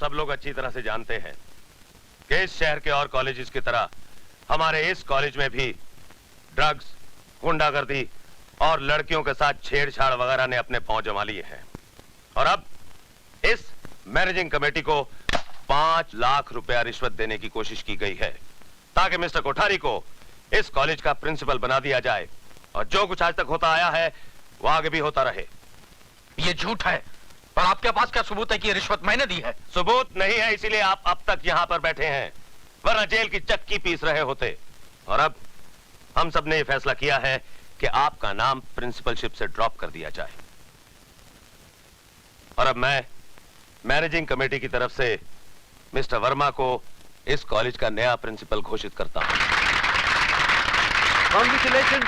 सब लोग अच्छी तरह से जानते हैं कि इस शहर के और कॉलेजेस की तरह हमारे इस कॉलेज में भी ड्रग्स, गुंडागर्दी और लड़कियों के साथ छेड़छाड़ वगैरह ने अपने पांव जमा लिए हैं। और अब इस मैनेजिंग कमेटी को 5 लाख रुपया रिश्वत देने की कोशिश की गई है ताकि मिस्टर कोठारी को इस कॉलेज का प्रिंसिपल बना दिया जाए और जो कुछ आज तक होता आया है वो आगे भी होता रहे। ये झूठ है। और आपके पास क्या सबूत है कि ये रिश्वत मैंने दी है? सबूत नहीं है, इसीलिए आप अब तक यहाँ पर बैठे हैं, वरना जेल की चक्की पीस रहे होते। और अब हम सब ने ये फैसला किया है कि आपका नाम प्रिंसिपलशिप से ड्रॉप कर दिया जाए। और अब मैं मैनेजिंग कमेटी की तरफ से मिस्टर वर्मा को इस कॉलेज का नया प्रिंसिपल घोषित करता हूं। कांग्रेचुलेशन।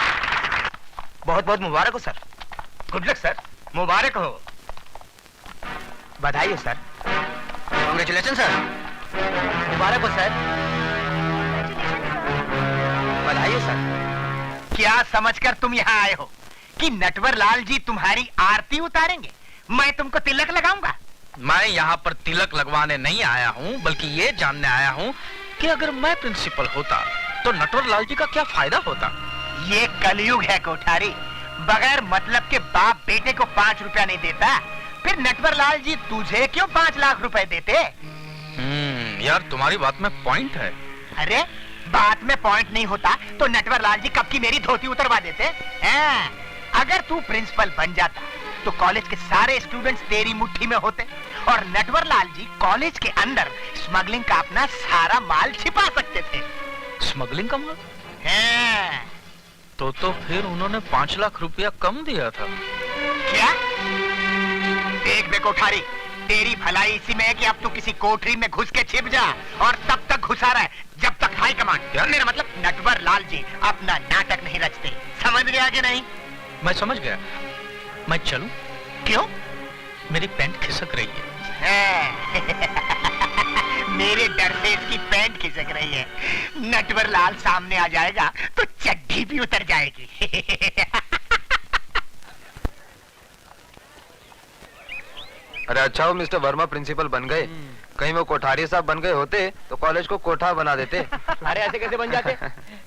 बहुत बहुत मुबारक हो सर। Good luck sir. मुबारक हो। बधाई हो सर। Congratulation sir. मुबारक हो सर। बधाई हो सर। क्या समझकर तुम यहाँ आए हो कि नटवर लाल जी तुम्हारी आरती उतारेंगे? मैं तुमको तिलक लगाऊंगा। मैं यहाँ पर तिलक लगवाने नहीं आया हूँ, बल्कि ये जानने आया हूँ कि अगर मैं प्रिंसिपल होता तो नटवर लाल जी का क्या फायदा होता। ये कलयुग है कोठारी। बगैर मतलब के बाप बेटे को 5 रुपया नहीं देता, फिर नटवर लाल जी तुझे क्यों 5 लाख रुपए देते? यार तुम्हारी बात में पॉइंट है। अरे बात में पॉइंट नहीं होता तो नटवर लाल जी कब की मेरी धोती उतरवा देते हैं। अगर तू प्रिंसिपल बन जाता तो कॉलेज के सारे स्टूडेंट्स तेरी मुट्ठी में होते और नटवर लाल जी कॉलेज के अंदर स्मगलिंग का अपना सारा माल छिपा सकते थे। स्मगलिंग का माल? हाँ। तो फिर उन्होंने 5 लाख रुपया कम दिया था। क्या? देख बे कोठारी, तेरी भलाई इसी में है कि अब तू किसी कोठरी में घुस के छिप जा और तब तक घुसा रहे जब तक हाई कमांड, मेरा मतलब नटवर लाल जी अपना नाटक नहीं रचते। समझ गया कि नहीं? मैं समझ गया। मैं चलूं? क्यों? मेरी पैंट खिसक रही है। मेरे डर से इसकी पैंट खिसक रही है। नटवर लाल सामने आ जाएगा तो चड्डी भी उतर जाएगी। अरे अच्छा हो मिस्टर वर्मा प्रिंसिपल बन गए। कहीं वो कोठारी साहब बन गए होते तो कॉलेज को कोठा बना देते। अरे ऐसे कैसे बन जाते?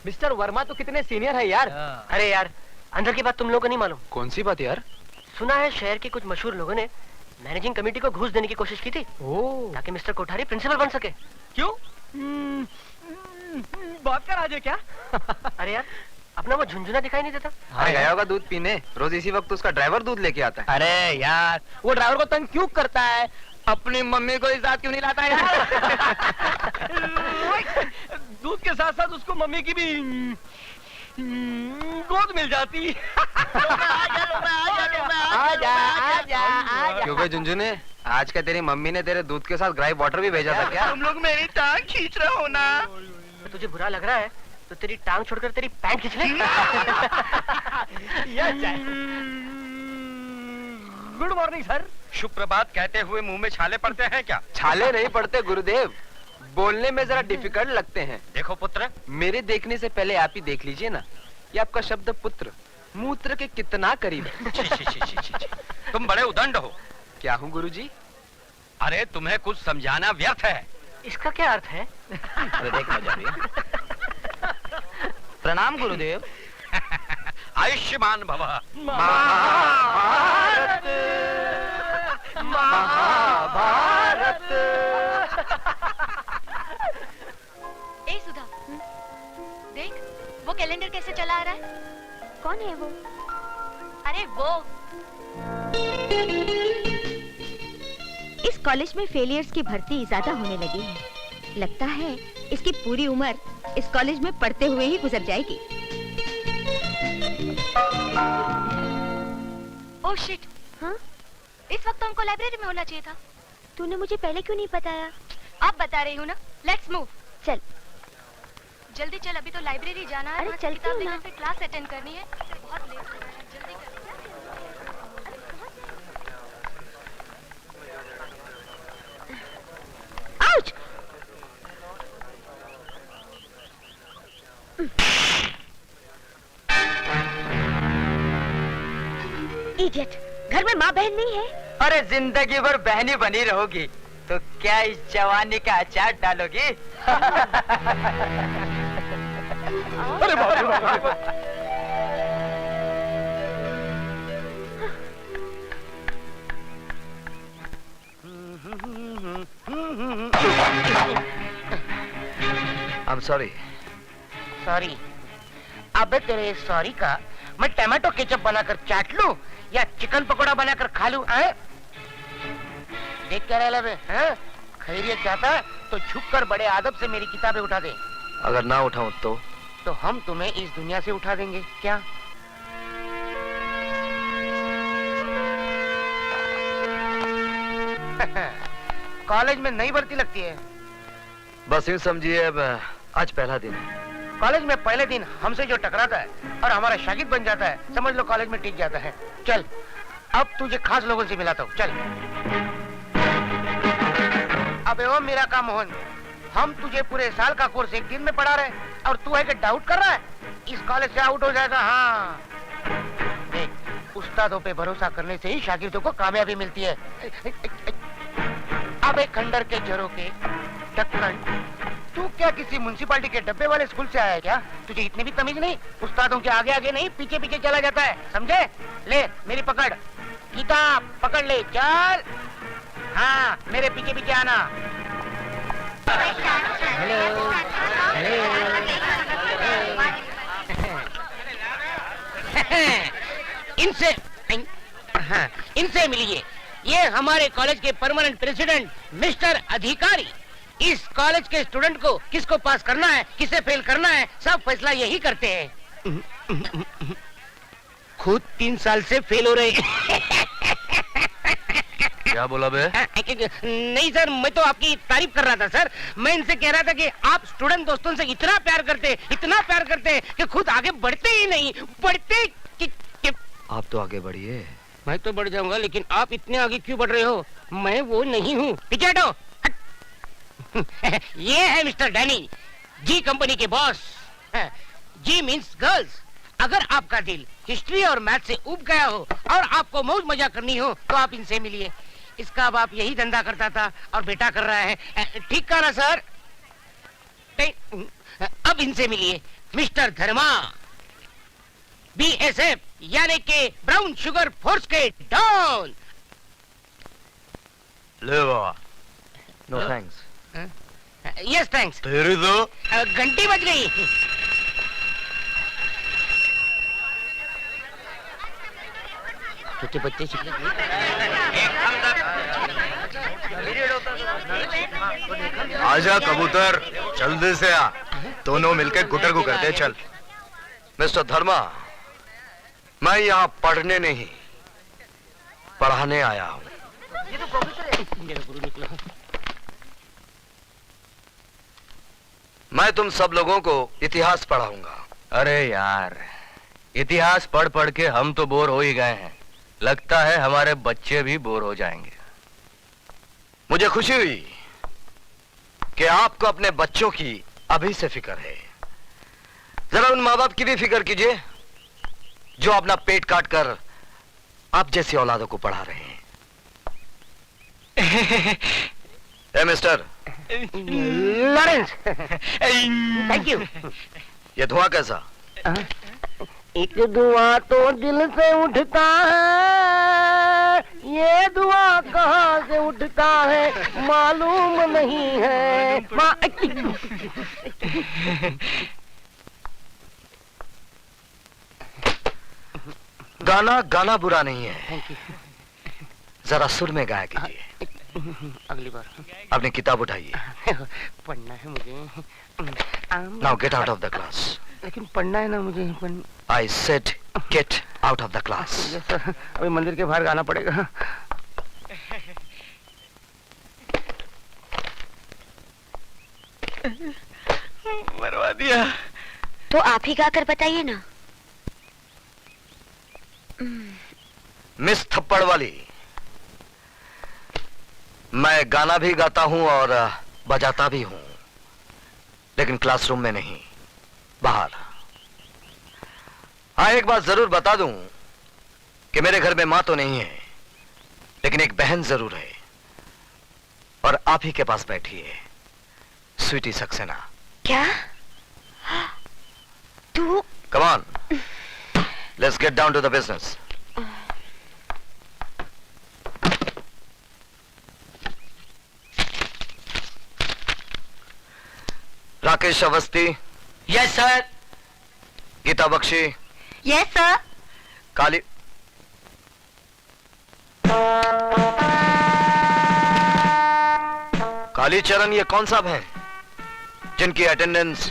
मिस्टर वर्मा तो कितने सीनियर है यार। अरे यार अंदर की बात तुम लोगों को नहीं मालूम। कौन सी बात यार? सुना है शहर के कुछ मशहूर लोगों ने मैनेजिंग कमेटी को घूस देने की कोशिश की थी ताकि मिस्टर कोठारी प्रिंसिपल बन सके। क्यों? बात का राज है क्या? अरे यार अपना वो झुंझुना दिखाई नहीं देता? अरे गया होगा दूध पीने। रोज इसी वक्त उसका ड्राइवर दूध लेके आता है। अरे यार वो ड्राइवर को तंग क्यों करता है? अपनी मम्मी को इस साथ क्यों नहीं लाता यार? दूध के साथ साथ उसको मम्मी की भी गोद मिल जाती। क्यों भाई झुंझुने, आज क्या तेरी मम्मी ने तेरे दूध के साथ ग्राइप वाटर भी भेजा था क्या? तुम लोग मेरी टांग खींच रहे हो ना। तुझे बुरा लग रहा है तो तेरी टांग छोड़कर तेरी पैंट खींच ले। Good morning sir. सुप्रभात कहते हुए मुंह में छाले पड़ते हैं क्या? छाले नहीं पड़ते गुरुदेव, बोलने में जरा डिफिकल्ट लगते हैं। देखो पुत्र, मेरे देखने से पहले आप ही देख लीजिए ना। ये आपका शब्द पुत्र मूत्र के कितना करीब है। तुम बड़े उदंड हो। क्या हूँ गुरुजी? अरे तुम्हें कुछ समझाना व्यर्थ है। इसका क्या अर्थ है? अरे देखना जा रही है। प्रणाम गुरुदेव। आयुष्मान भव। महाभारत महाभारत। ए सुधा, देख वो कैलेंडर कैसे चला आ रहा है। कौन है वो? अरे वो इस कॉलेज में फेलियर्स की भर्ती ज्यादा होने लगी है। लगता है इसकी पूरी उम्र इस कॉलेज में पढ़ते हुए ही गुजर जाएगी। Oh shit. हाँ? इस वक्त तो हमको लाइब्रेरी में होना चाहिए था। तूने मुझे पहले क्यों नहीं बताया? अब बता रही हूँ ना। Let's move. चल जल्दी चल, अभी तो लाइब्रेरी जाना है। अरे चलती हूँ ना। फिर क्लास अटेंड करनी है। बहुत लेट हो रहा है, जल्दी कर। आउच! इडियट, घर में माँ बहन नहीं है? अरे जिंदगी भर बहनी बनी रहोगी। तो क्या इस जवानी का अचार डालोगी? अरे बाप रे बाप। I'm sorry. सॉरी। अबे तेरे सॉरी का मैं टमाटो केचप बनाकर चाट लूं या चिकन पकोड़ा बनाकर खा लूं? देख क्या रहा है? खैरियत चाहता है तो झुककर बड़े आदब से मेरी किताबें उठा दे। अगर ना उठाऊं तो हम तुम्हें इस दुनिया से उठा देंगे क्या? कॉलेज में नई भर्ती लगती है। बस यूं समझिए अब आज पहला दिन है। कॉलेज में पहले दिन हमसे जो टकराता है और हमारा शागिर्द बन जाता है, समझ लो कॉलेज में टिक जाता है। चल अब तुझे खास लोगों से मिलाता हूँ, चल। अबे ओ मेरा काम मोहन, हम तुझे पूरे साल का कोर्स एक दिन में पढ़ा रहे और तू है कि डाउट कर रहा है इस कॉलेज से आउट हो जाएगा। हाँ देख, उस्तादों पे भरोसा करने से ही शागिर्दों को कामयाबी मिलती है। अबे खंडर के झरोके ढक्कन, तू क्या किसी म्युनिसिपालिटी के डब्बे वाले स्कूल से आया है क्या? तुझे इतनी भी तमीज नहीं? उस्तादों के आगे आगे नहीं पीछे पीछे चला जाता है, समझे? ले मेरी पकड़, किताब पकड़ ले, चल। हाँ मेरे पीछे पीछे आना। इनसे मिलिए, ये हमारे कॉलेज के परमानेंट प्रेसिडेंट मिस्टर अधिकारी। इस कॉलेज के स्टूडेंट को किसको पास करना है, किसे फेल करना है, सब फैसला यही करते हैं। खुद 3 साल से फेल हो रहे। क्या बोला बे? नहीं सर, मैं तो आपकी तारीफ कर रहा था सर। मैं इनसे कह रहा था कि आप स्टूडेंट दोस्तों से इतना प्यार करते कि खुद आगे बढ़ते ही नहीं, बढ़ते कि... आप तो आगे बढ़िए। मैं तो बढ़ जाऊंगा, लेकिन आप इतने आगे क्यों बढ़ रहे हो? मैं वो नहीं हूँ। पीछे हटो। ये है मिस्टर डैनी, जी कंपनी के बॉस। जी मीन्स गर्ल्स। अगर आपका दिल हिस्ट्री और मैथ से उब गया हो और आपको मौज मजा करनी हो तो आप इनसे मिलिए। इसका बाप यही धंधा करता था और बेटा कर रहा है। ठीक कहा ना सर? अब इनसे मिलिए, मिस्टर धर्मा, BSF यानी के ब्राउन शुगर फोर्स के डॉन। ले बाबा। No thanks. Yes thanks. तेरी तो घंटी बज गई। छोटे बच्चे आजा कबूतर, जल्दी से आ। दोनों मिलकर गुटर को करते चल। मिस्टर धर्मा, मैं यहाँ पढ़ने नहीं पढ़ाने आया हूँ। ये तो प्रोफेसर है। मेरा गुरु निकला। मैं तुम सब लोगों को इतिहास पढ़ाऊंगा। अरे यार, इतिहास पढ़ पढ़ के हम तो बोर हो ही गए हैं। लगता है हमारे बच्चे भी बोर हो जाएंगे। मुझे खुशी हुई कि आपको अपने बच्चों की अभी से फिक्र है। जरा उन माँ बाप की भी फिक्र कीजिए जो अपना पेट काट कर आप जैसी औलादों को पढ़ा रहे हैं। ए मिस्टर लॉरेंस, थैंक यू। ये धुआं कैसा? एक धुआं तो दिल से उठता है, ये धुआं कहाँ से उठता है मालूम नहीं है। गाना गाना बुरा नहीं है, जरा सुर में गाया कीजिए। अगली बार। अपनी किताब उठाइए। पढ़ना है मुझे। Now get out of the class. लेकिन पढ़ना है ना मुझे। I said get out of the class. अभी मंदिर के बाहर गाना पड़ेगा। मरवा दिया। तो आप ही गा कर बताइए ना। मिस थप्पड़ वाली, मैं गाना भी गाता हूं और बजाता भी हूं, लेकिन क्लासरूम में नहीं, बाहर। हाँ, एक बात जरूर बता दूं कि मेरे घर में मां तो नहीं है, लेकिन एक बहन जरूर है, और आप ही के पास बैठी है स्वीटी सक्सेना। क्या तू? Come on, let's get down to the business. Rakesh Awasthi. Yes sir. Geeta Bakshi. Yes sir. Kali Kalicharan, ये कौन साहब हैं जिनकी अटेंडेंस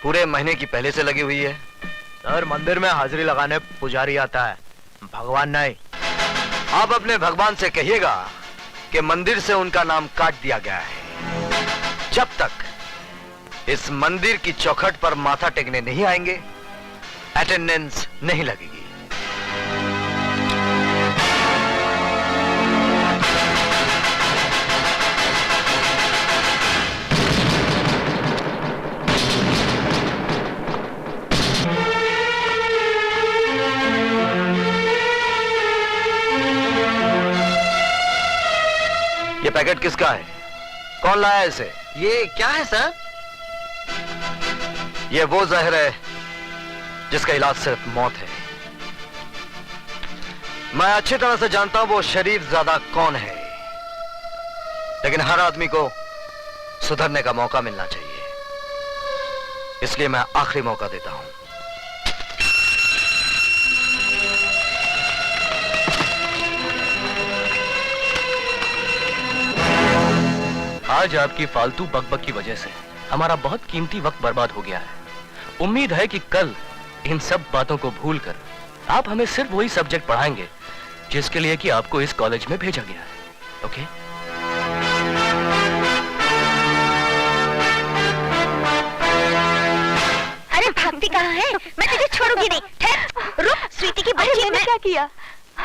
पूरे महीने की पहले से लगी हुई है? सर, मंदिर में हाजिरी लगाने पुजारी आता है, भगवान नहीं। आप अपने भगवान से कहिएगा कि मंदिर से उनका नाम काट दिया गया है। जब तक इस मंदिर की चौखट पर माथा टेकने नहीं आएंगे, अटेंडेंस नहीं लगेगी। ये पैकेट किसका है? कौन लाया इसे? ये क्या है सर? ये वो जहर है जिसका इलाज सिर्फ मौत है। मैं अच्छी तरह से जानता हूं वो शरीफ ज़्यादा कौन है, लेकिन हर आदमी को सुधरने का मौका मिलना चाहिए, इसलिए मैं आखिरी मौका देता हूं। आज आपकी फालतू बकबक की वजह से हमारा बहुत कीमती वक्त बर्बाद हो गया है। उम्मीद है कि कल इन सब बातों को भूलकर आप हमें सिर्फ वही सब्जेक्ट पढ़ाएंगे जिसके लिए कि आपको इस कॉलेज में भेजा गया है। ओके? अरे भागती कहाँ है? मैं तुझे छोड़ूंगी नहीं। ठहर, रुक। स्वीटी की बच्ची ने क्या किया?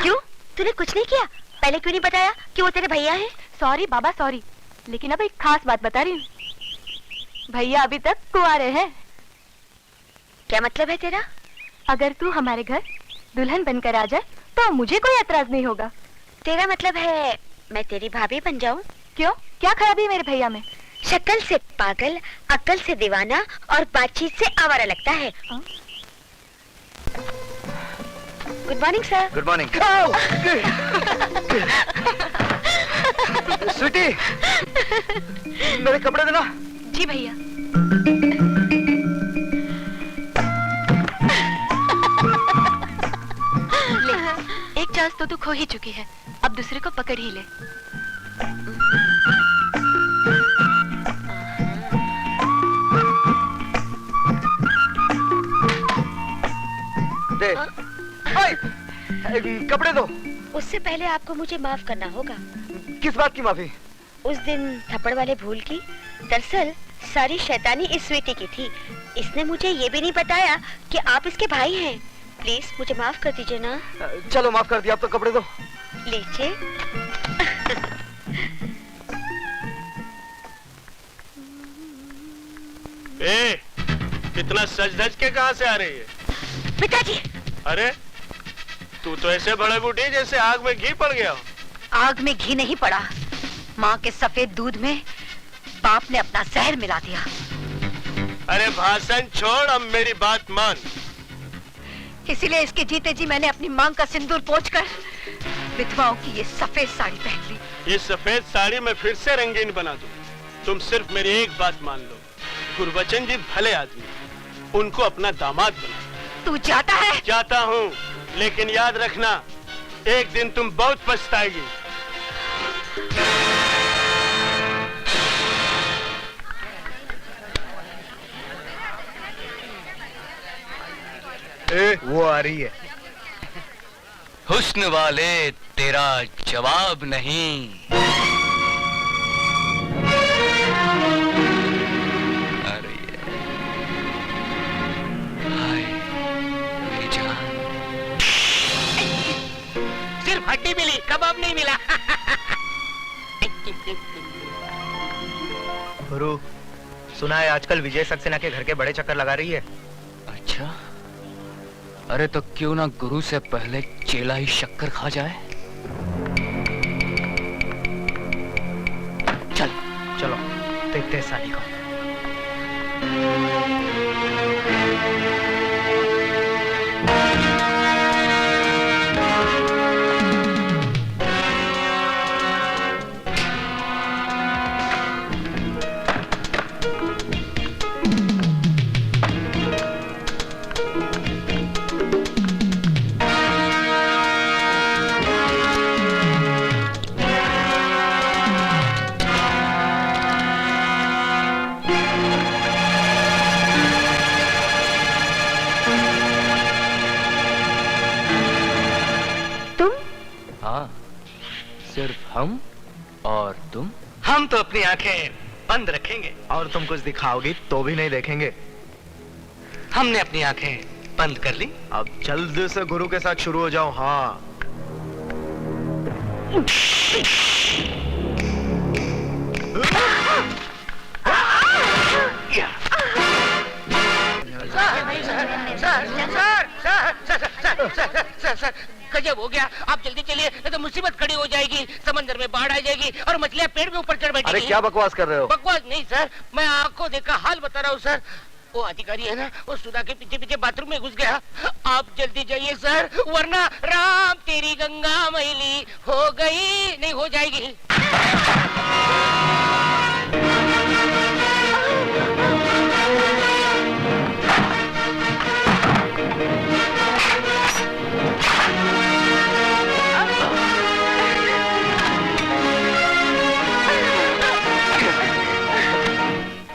क्यों? तूने कुछ नहीं किया? पहले क्यों नहीं बताया कि वो तेरे भैया हैं? सॉरी बाबा सॉरी, लेकिन अब एक खास बात बता रही हूँ। भैया अभी तक कुंवारे हैं। क्या मतलब है तेरा? अगर तू हमारे घर दुल्हन बनकर आ जाए तो मुझे कोई एतराज नहीं होगा। तेरा मतलब है मैं तेरी भाभी बन जाऊं? क्यों? क्या खराबी है मेरे भैया में? शक्ल से पागल, अक्ल से दीवाना और बातचीत से आवारा लगता है। Good morning sir. Good morning. Sweetie, मेरे कपड़े देना। जी भैया। ले, एक चांस तो तू खो ही चुकी है, अब दूसरे को पकड़ ही ले। दे। कपड़े दो। उससे पहले आपको मुझे माफ करना होगा। किस बात की माफी? उस दिन थप्पड़ वाले भूल की। दरअसल सारी शैतानी इस स्वीटी की थी। इसने मुझे ये भी नहीं बताया कि आप इसके भाई हैं। प्लीज मुझे माफ कर दीजिए ना। चलो माफ कर दिया, अब तो कपड़े दो। लीजिए। ए, इतना सज धज के कहाँ से आ रही है? पिताजी। अरे तू तो ऐसे बड़े बूढ़ी जैसे आग में घी पड़ गया हो। आग में घी नहीं पड़ा, माँ के सफेद दूध में बाप ने अपना जहर मिला दिया। अरे भाषण छोड़, अब मेरी बात मान। इसीलिए इसके जीते जी मैंने अपनी मांग का सिंदूर पोंछकर विधवाओं की ये सफेद साड़ी पहन ली। ये सफेद साड़ी मैं फिर से रंगीन बना दूं। तुम सिर्फ मेरी एक बात मान लो, गुरबचन जी भले आदमी, उनको अपना दामाद बना। तू जाता है? जाता हूँ, लेकिन याद रखना एक दिन तुम बहुत पछताएगी। वो आ रही है। हुस्न वाले तेरा जवाब नहीं। अरे हाय मेरी जान। सिर्फ हड्डी मिली, कबाब नहीं मिला। गुरु, सुना है आजकल विजय सक्सेना के घर के बड़े चक्कर लगा रही है। अच्छा, अरे तो क्यों ना गुरु से पहले चेला ही शक्कर खा जाए। देखते हैं साली को। हाँ, सिर्फ हम और तुम। हम तो अपनी आंखें बंद रखेंगे और तुम कुछ दिखाओगी तो भी नहीं देखेंगे। हमने अपनी आंखें बंद कर ली। अब जल्दी से गुरु के साथ शुरू हो जाओ। हाँ, सर, गजब हो गया। आप जल्दी चलिए, नहीं तो मुसीबत खड़ी हो जाएगी। समंदर में बाढ़ आ जाएगी और मछलियां पेड़ के ऊपर चढ़ बैठेगी। अरे क्या बकवास कर रहे हो? बकवास नहीं सर, मैं आंखों देखा हाल बता रहा हूँ सर। वो अधिकारी है ना, वो सुधा के पीछे पीछे बाथरूम में घुस गया। आप जल्दी जाइए सर, वरना राम तेरी गंगा मैली हो गई नहीं हो जाएगी।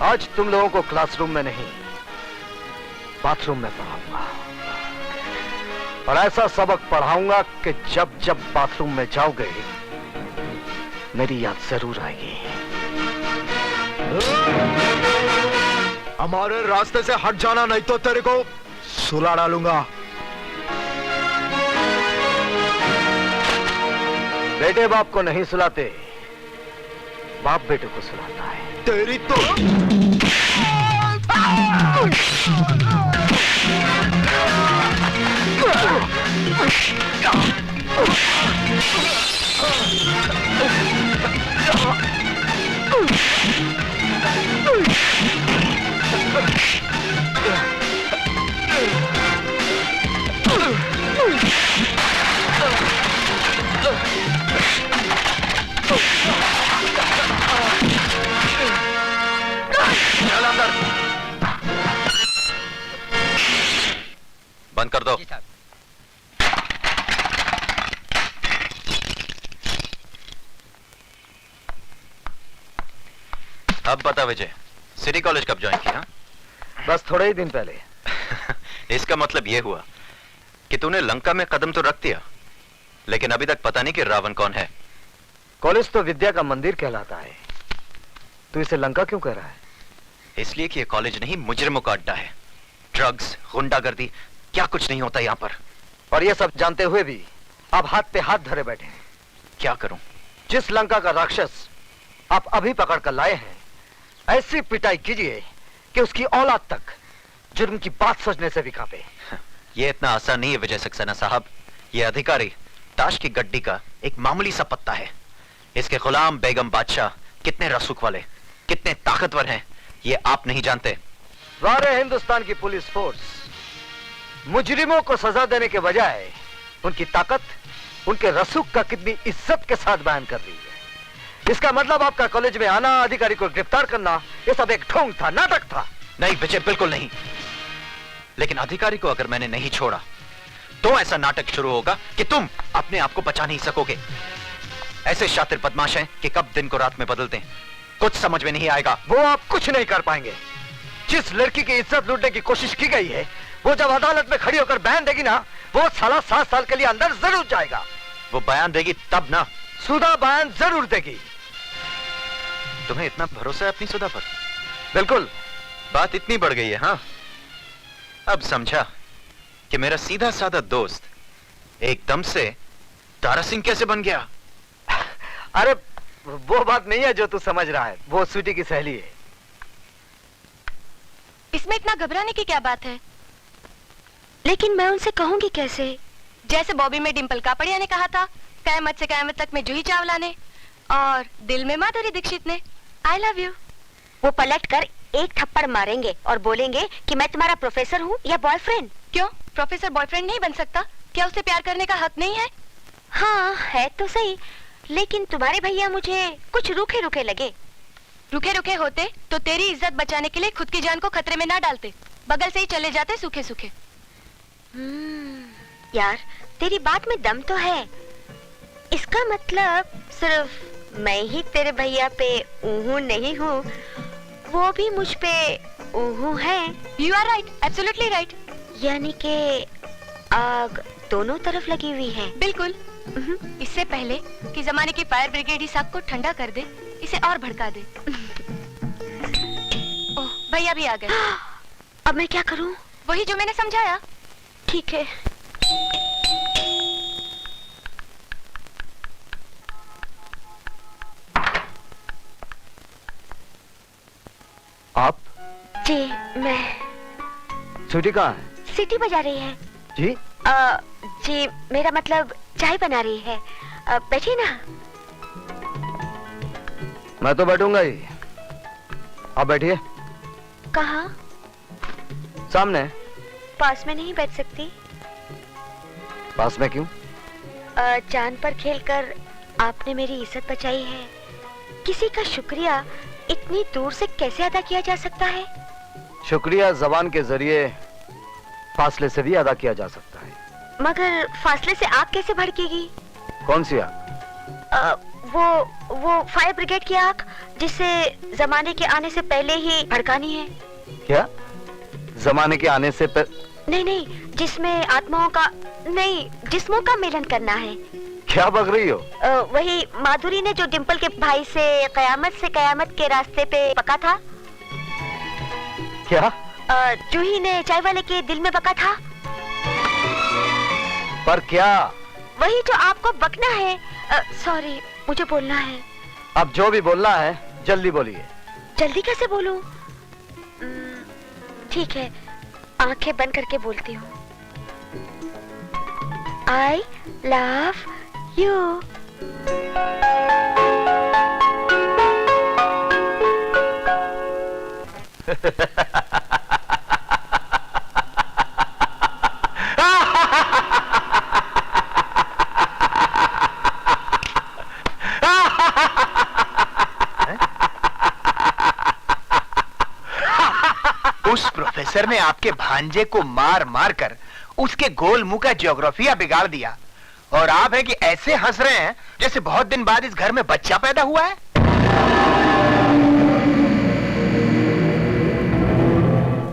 आज तुम लोगों को क्लासरूम में नहीं, बाथरूम में पढ़ाऊंगा। और ऐसा सबक पढ़ाऊंगा कि जब जब बाथरूम में जाओगे मेरी याद जरूर आएगी। हमारे रास्ते से हट जाना, नहीं तो तेरे को सुला डालूंगा। बेटे बाप को नहीं सुलाते, बाप बेटे को सुलाता है। तेरी तो बंद कर दो। अब बता विजय, सिटी कॉलेज कब ज्वाइन किया? बस थोड़े ही दिन पहले। इसका मतलब यह हुआ कि तूने लंका में कदम तो रख दिया, लेकिन अभी तक पता नहीं कि रावण कौन है। कॉलेज तो विद्या का मंदिर कहलाता है, तू इसे लंका क्यों कह रहा है? इसलिए कि यह कॉलेज नहीं, मुजरिमों का अड्डा है। ड्रग्स, गुंडागर्दी, क्या कुछ नहीं होता यहाँ पर। और ये सब जानते हुए भी आप हाथ पे हाथ धरे बैठे हैं। क्या करूं? जिस लंका का राक्षस आप अभी पकड़ कर लाए हैं, ऐसी पिटाई कीजिए कि उसकी औलाद तक जुर्म की बात सोचने से भी कांपे। यह इतना आसान नहीं है विजय सक्सेना साहब। यह अधिकारी ताश की गड्डी का एक मामूली सा पत्ता है। इसके गुलाम बेगम बादशाह कितने रसूख वाले, कितने ताकतवर हैं, ये आप नहीं जानते। सारे हिंदुस्तान की पुलिस फोर्स मुजरिमों को सजा देने के बजाय उनकी ताकत, उनके रसूख का कितनी इज्जत के साथ बयान कर रही है। इसका मतलब आपका कॉलेज में आना, अधिकारी को गिरफ्तार करना, ये सब एक ढोंग था, नाटक था। नहीं विजय, बिल्कुल नहीं। लेकिन अधिकारी को अगर मैंने नहीं छोड़ा तो ऐसा नाटक शुरू होगा कि तुम अपने आप को बचा नहीं सकोगे। ऐसे शातिर बदमाश हैं कि कब दिन को रात में बदलते हैं, कुछ समझ में नहीं आएगा। वो आप कुछ नहीं कर पाएंगे। जिस लड़की की इज्जत लूटने की कोशिश की गई है, वो जब अदालत में खड़ी होकर बयान देगी ना, वो साला 7 साल के लिए अंदर जरूर जाएगा। वो बयान देगी तब ना। सुधा बयान जरूर देगी। तुम्हें इतना भरोसा है अपनी सुधा पर? बिल्कुल। बात इतनी बढ़ गई है। हाँ, अब समझा कि मेरा सीधा साधा दोस्त एकदम से तारा सिंह कैसे बन गया। अरे वो बात नहीं है जो तू समझ रहा है, वो स्वीटी की सहेली है। इसमें इतना घबराने की क्या बात है? लेकिन मैं उनसे कहूंगी कैसे? जैसे बॉबी में डिंपल कापड़िया ने कहा था, कयामत से कयामत तक में जूही चावला ने, और दिल में माधुरी दीक्षित ने। I love you. वो पलटकर एक थप्पड़ मारेंगे और बोलेंगे कि मैं तुम्हारा प्रोफेसर हूँ या बॉयफ्रेंड। क्यों, प्रोफेसर बॉयफ्रेंड नहीं बन सकता? क्या उसे प्यार करने का हक नहीं है? हाँ है तो सही, लेकिन तुम्हारे भैया मुझे कुछ रूखे रूखे लगे। रुके रुके होते तो तेरी इज्जत बचाने के लिए खुद की जान को खतरे में ना डालते, बगल से ही चले जाते सूखे सूखे। यार तेरी बात में दम तो है। इसका मतलब सिर्फ मैं ही तेरे भैया पे ऊहू नहीं हूँ, वो भी मुझ पे ऊहू है। You are right, absolutely right. यानी कि आग दोनों तरफ लगी हुई है। बिल्कुल। इससे पहले कि जमाने की फायर ब्रिगेड इस आग को ठंडा कर दे, इसे और भड़का दे। ओह, भैया भी आ गए। अब मैं क्या करूं? वही जो मैंने समझाया। ठीक है। आप? जी मैं। स्वीटी कहाँ है? सीटी बजा रही है। जी? जी मेरा मतलब चाय बना रही है। बैठिए ना। मैं तो बैठूंगा ही, आप बैठिए। कहाँ? सामने। पास में नहीं बैठ सकती? पास में क्यों? जान पर खेलकर आपने मेरी इज्जत बचाई है। किसी का शुक्रिया इतनी दूर से कैसे अदा किया जा सकता है? शुक्रिया जबान के जरिए फासले से भी अदा किया जा सकता है। मगर फासले से आग कैसे भड़केगी? कौन सी आग? वो फायर ब्रिगेड की आग, जिसे जमाने के आने से पहले ही भड़कानी है। क्या? जमाने के आने से नहीं, जिसमें आत्माओं का नहीं, जिस्मों का मिलन करना है। क्या बक रही हो? वही माधुरी ने जो डिम्पल के भाई से कयामत के रास्ते पे बका था। क्या? जूही ने चाय वाले के दिल में बका था। पर क्या? वही जो आपको बकना है। सॉरी, मुझे बोलना है। अब जो भी बोलना है जल्दी बोलिए। जल्दी कैसे बोलूं? ठीक है, आंखें बंद करके बोलती हूँ। I love you। उस प्रोफेसर ने आपके भांजे को मार मार कर उसके गोल मुंह का ज्योग्राफिया बिगाड़ दिया, और आप है कि ऐसे हंस रहे हैं जैसे बहुत दिन बाद इस घर में बच्चा पैदा हुआ है।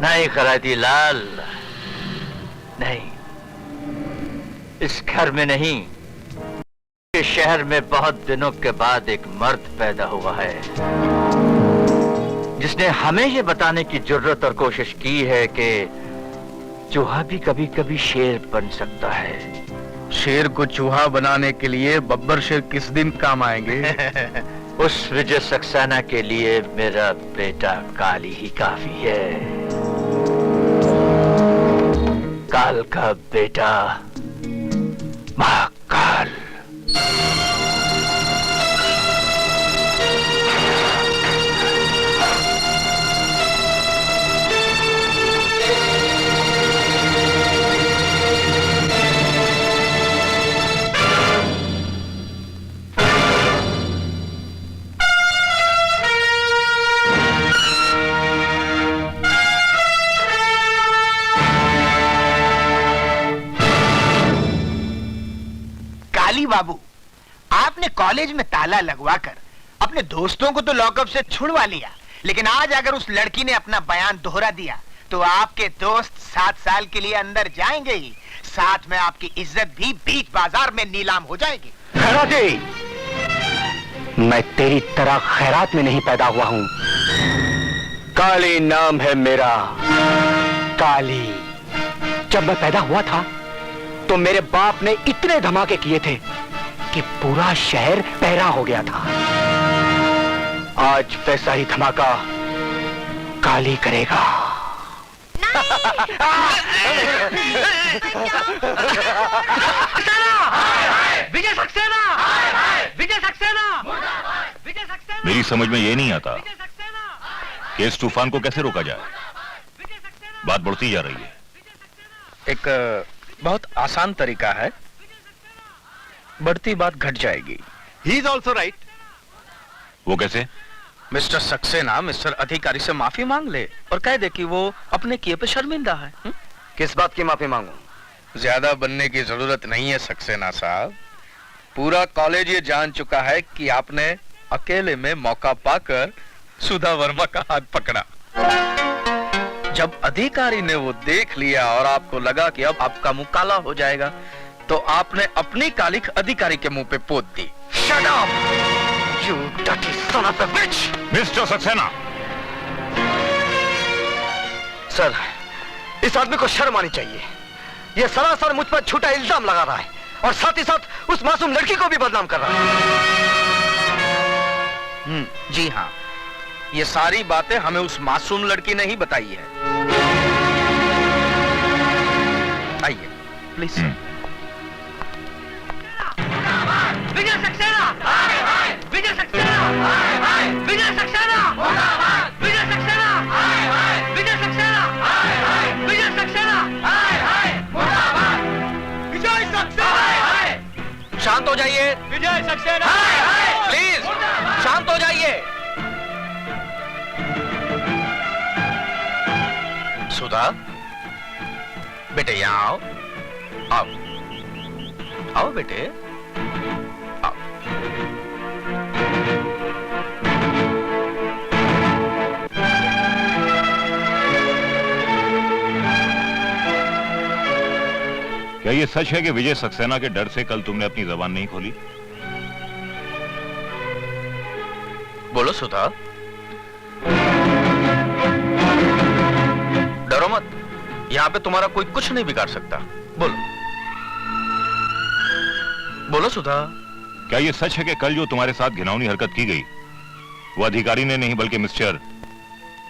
नहीं कराती लाल, नहीं, इस घर में नहीं, इस शहर में बहुत दिनों के बाद एक मर्द पैदा हुआ है जिसने हमें ये बताने की जरूरत और कोशिश की है कि चूहा भी कभी कभी शेर बन सकता है। शेर को चूहा बनाने के लिए बब्बर शेर किस दिन काम आएंगे? उस विजय सक्सेना के लिए मेरा बेटा काली ही काफी है। काल का बेटा महाकाल। बाबू, आपने कॉलेज में ताला लगवाकर अपने दोस्तों को तो लॉकअप से छुड़वा लिया, लेकिन आज अगर उस लड़की ने अपना बयान दोहरा दिया तो आपके दोस्त 7 साल के लिए अंदर जाएंगे ही, साथ में आपकी इज्जत भी बीच बाजार में नीलाम हो जाएगी। खैराती, मैं तेरी तरह खैरात में नहीं पैदा हुआ हूं। काली नाम है मेरा। काली। जब मैं पैदा हुआ था तो मेरे बाप ने इतने धमाके किए थे कि पूरा शहर पहरा हो गया था। आज वैसा ही धमाका काली करेगा। विजय सक्सेना! विजय सक्सेना! मेरी समझ में ये नहीं आता कि इस तूफान को कैसे रोका जाए? बात बढ़ती जा रही है। एक बहुत आसान तरीका है, बढ़ती बात घट जाएगी। He is also right. वो कैसे? मिस्टर सक्सेना मिस्टर अधिकारी से माफी मांग ले और कह दे कि वो अपने किए पे शर्मिंदा है। किस बात की माफी मांगू? ज्यादा बनने की जरूरत नहीं है सक्सेना साहब। पूरा कॉलेज ये जान चुका है कि आपने अकेले में मौका पाकर सुधा वर्मा का हाथ पकड़ा। जब अधिकारी ने वो देख लिया और आपको लगा कि अब आपका मुंह काला हो जाएगा, तो आपने अपनी कालिख अधिकारी के मुंह पे पोत दी। Shut up, you dirty son of a bitch! Mister Saxena! Sir, इस आदमी को शर्म आनी चाहिए। ये सरासर मुझ पर झूठा इल्जाम लगा रहा है और साथ ही साथ उस मासूम लड़की को भी बदनाम कर रहा है। जी हाँ, ये सारी बातें हमें उस मासूम लड़की ने ही बताई है। आइए प्लीज। विजय सक्सेना! विजय सक्सेना! विजय सक्सेना! विजय सक्सेना! विजय सक्सेना! विजय सक्सेना! विजय सक्सेना! शांत हो जाइए। विजय सक्सेना! प्लीज शांत हो जाइए। सुधा, बेटे यहाँ आओ। आओ आओ बेटे, आओ। क्या ये सच है कि विजय सक्सेना के डर से कल तुमने अपनी जबान नहीं खोली? बोलो सुधा। डरो मत, यहाँ पे तुम्हारा कोई कुछ नहीं बिगाड़ सकता। बोलो बोलो सुधा। क्या ये सच है कि कल जो तुम्हारे साथ घिनौनी हरकत की गई वो अधिकारी ने नहीं बल्कि मिस्टर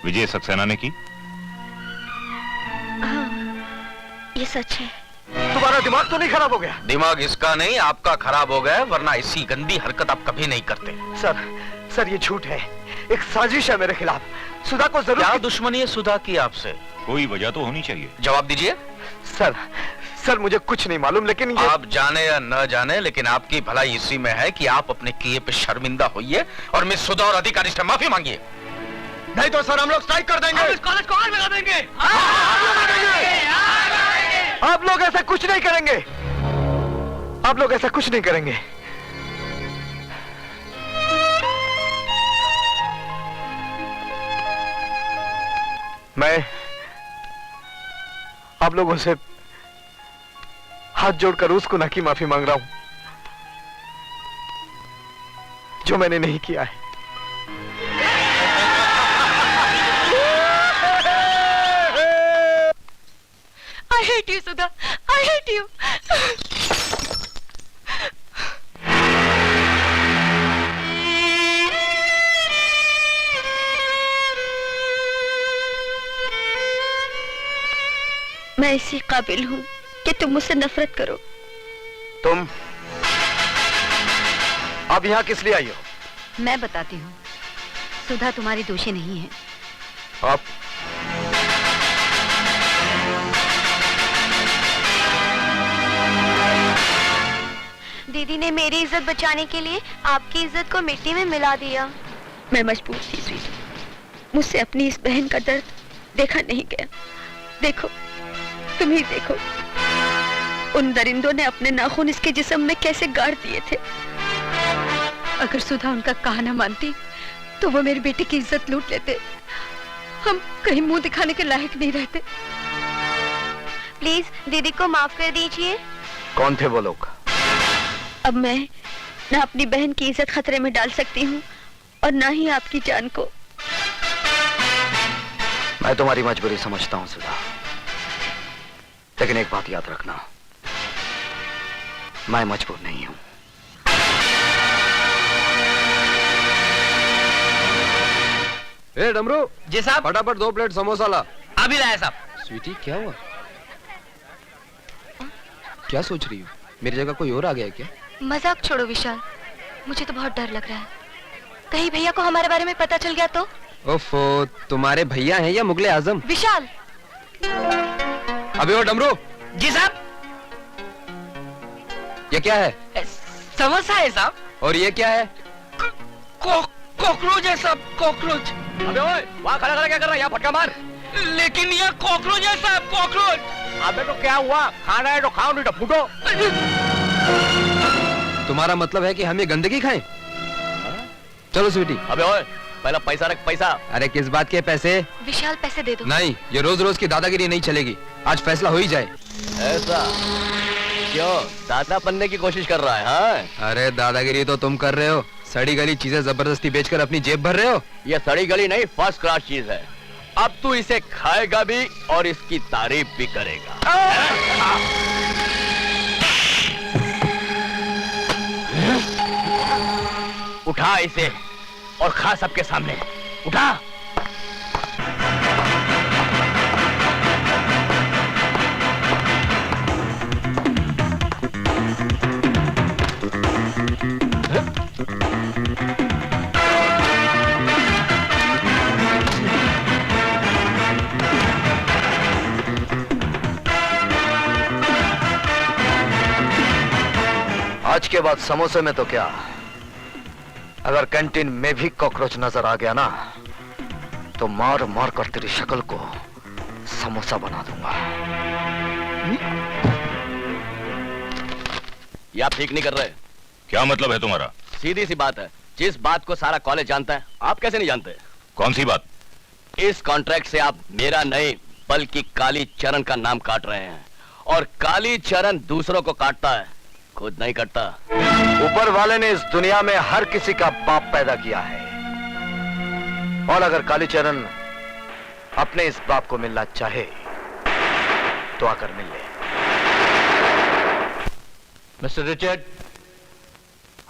विजय सक्सेना ने की? हाँ, ये सच है। तुम्हारा दिमाग तो नहीं खराब हो गया? दिमाग इसका नहीं, आपका खराब हो गया, वरना ऐसी गंदी हरकत आप कभी नहीं करते। सर ये झूठ है, एक साजिश है मेरे खिलाफ। सुधा को जरूर। क्या दुश्मनी है सुधा की आपसे? कोई वजह तो होनी चाहिए। जवाब दीजिए। सर मुझे कुछ नहीं मालूम, लेकिन ये... आप जाने या न जाने, लेकिन आपकी भलाई इसी में है कि आप अपने किए पे शर्मिंदा होइए और मिस सुधा और अधिकारी से माफी मांगिए। नहीं तो सर हम लोग स्ट्राइक कर देंगे। इस कॉलेज को आग लगा देंगे। आप लोग ऐसा कुछ नहीं करेंगे। आप लोग ऐसा कुछ नहीं करेंगे। मैं आप लोगों से हाथ जोड़कर उस गुनाह की माफी मांग रहा हूं जो मैंने नहीं किया है। I hate you, Sudha. I hate you. मैं इसी काबिल हूँ कि तुम मुझसे नफरत करो। तुम अब यहाँ किस लिए आई हो? मैं बताती हूँ, सुधा तुम्हारी दोषी नहीं है। आप दीदी ने मेरी इज्जत बचाने के लिए आपकी इज्जत को मिट्टी में मिला दिया। मैं मजबूर थी स्वीटी, मुझसे अपनी इस बहन का दर्द देखा नहीं गया। देखो, तुम ही देखो, उन दरिंदों ने अपने नाखून इसके जिस्म में कैसे गाड़ दिए थे। अगर सुधा उनका कहना मानती तो वो मेरी बेटी की इज्जत लूट लेते। हम कहीं मुंह दिखाने के लायक नहीं रहते। प्लीज दीदी को माफ कर दीजिए। कौन थे वो लोग? अब मैं ना अपनी बहन की इज्जत खतरे में डाल सकती हूँ और ना ही आपकी जान को। मैं तुम्हारी मजबूरी समझता हूँ सुधा, लेकिन एक बात याद रखना, मैं मजबूर नहीं हूँ। ए डमरू। जी साहब। फटाफट 2 प्लेट समोसा ला। अभी लाया साहब। स्वीटी क्या हुआ? क्या सोच रही हो? मेरी जगह कोई और आ गया है क्या? मजाक छोड़ो विशाल, मुझे तो बहुत डर लग रहा है। कहीं भैया को हमारे बारे में पता चल गया तो? ओफो, तुम्हारे भैया हैं या मुगले आजम? विशाल। अबे ओ डमरू, जी साहब। ये क्या है? समोसा है साहब। और ये क्या है? कॉकरोच है साहब, कॉकरोच। अबे ओए, वहाँ खड़ा खड़ा क्या कर रहा है? यहाँ फटका मार। लेकिन ये कॉकरोच है साहब, कॉकरोच। अबे तो क्या हुआ? खाना है तो खाओ, नहीं तो फूटो। तुम्हारा मतलब है कि हम ये गंदगी खाएं? चलो स्वीटी। अबे ओए, पहला पैसा रख, पैसा। अरे किस बात के पैसे? विशाल पैसे दे दो। नहीं, ये रोज रोज की दादागिरी नहीं चलेगी। आज फैसला हो ही जाए। ऐसा क्यों? दादा बनने की कोशिश कर रहा है? हाँ? अरे दादागिरी तो तुम कर रहे हो, सड़ी गली चीजें जबरदस्ती बेचकर अपनी जेब भर रहे हो। ये सड़ी गली नहीं, फर्स्ट क्लास चीज है। अब तू इसे खाएगा भी और इसकी तारीफ भी करेगा। उठा इसे और खा सबके सामने। उठा। आज के बाद समोसे में तो क्या, अगर कैंटीन में भी कॉकरोच नजर आ गया ना तो मार मार कर तेरी शक्ल को समोसा बना दूंगा। ये आप ठीक नहीं कर रहे। क्या मतलब है तुम्हारा? सीधी सी बात है, जिस बात को सारा कॉलेज जानता है आप कैसे नहीं जानते? कौन सी बात? इस कॉन्ट्रैक्ट से आप मेरा नहीं बल्कि काली चरण का नाम काट रहे हैं, और काली चरण दूसरों को काटता है, खुद नहीं कटता। ऊपर वाले ने इस दुनिया में हर किसी का बाप पैदा किया है, और अगर कालीचरण अपने इस बाप को मिलना चाहे तो आकर मिल ले। मिस्टर रिचर्ड,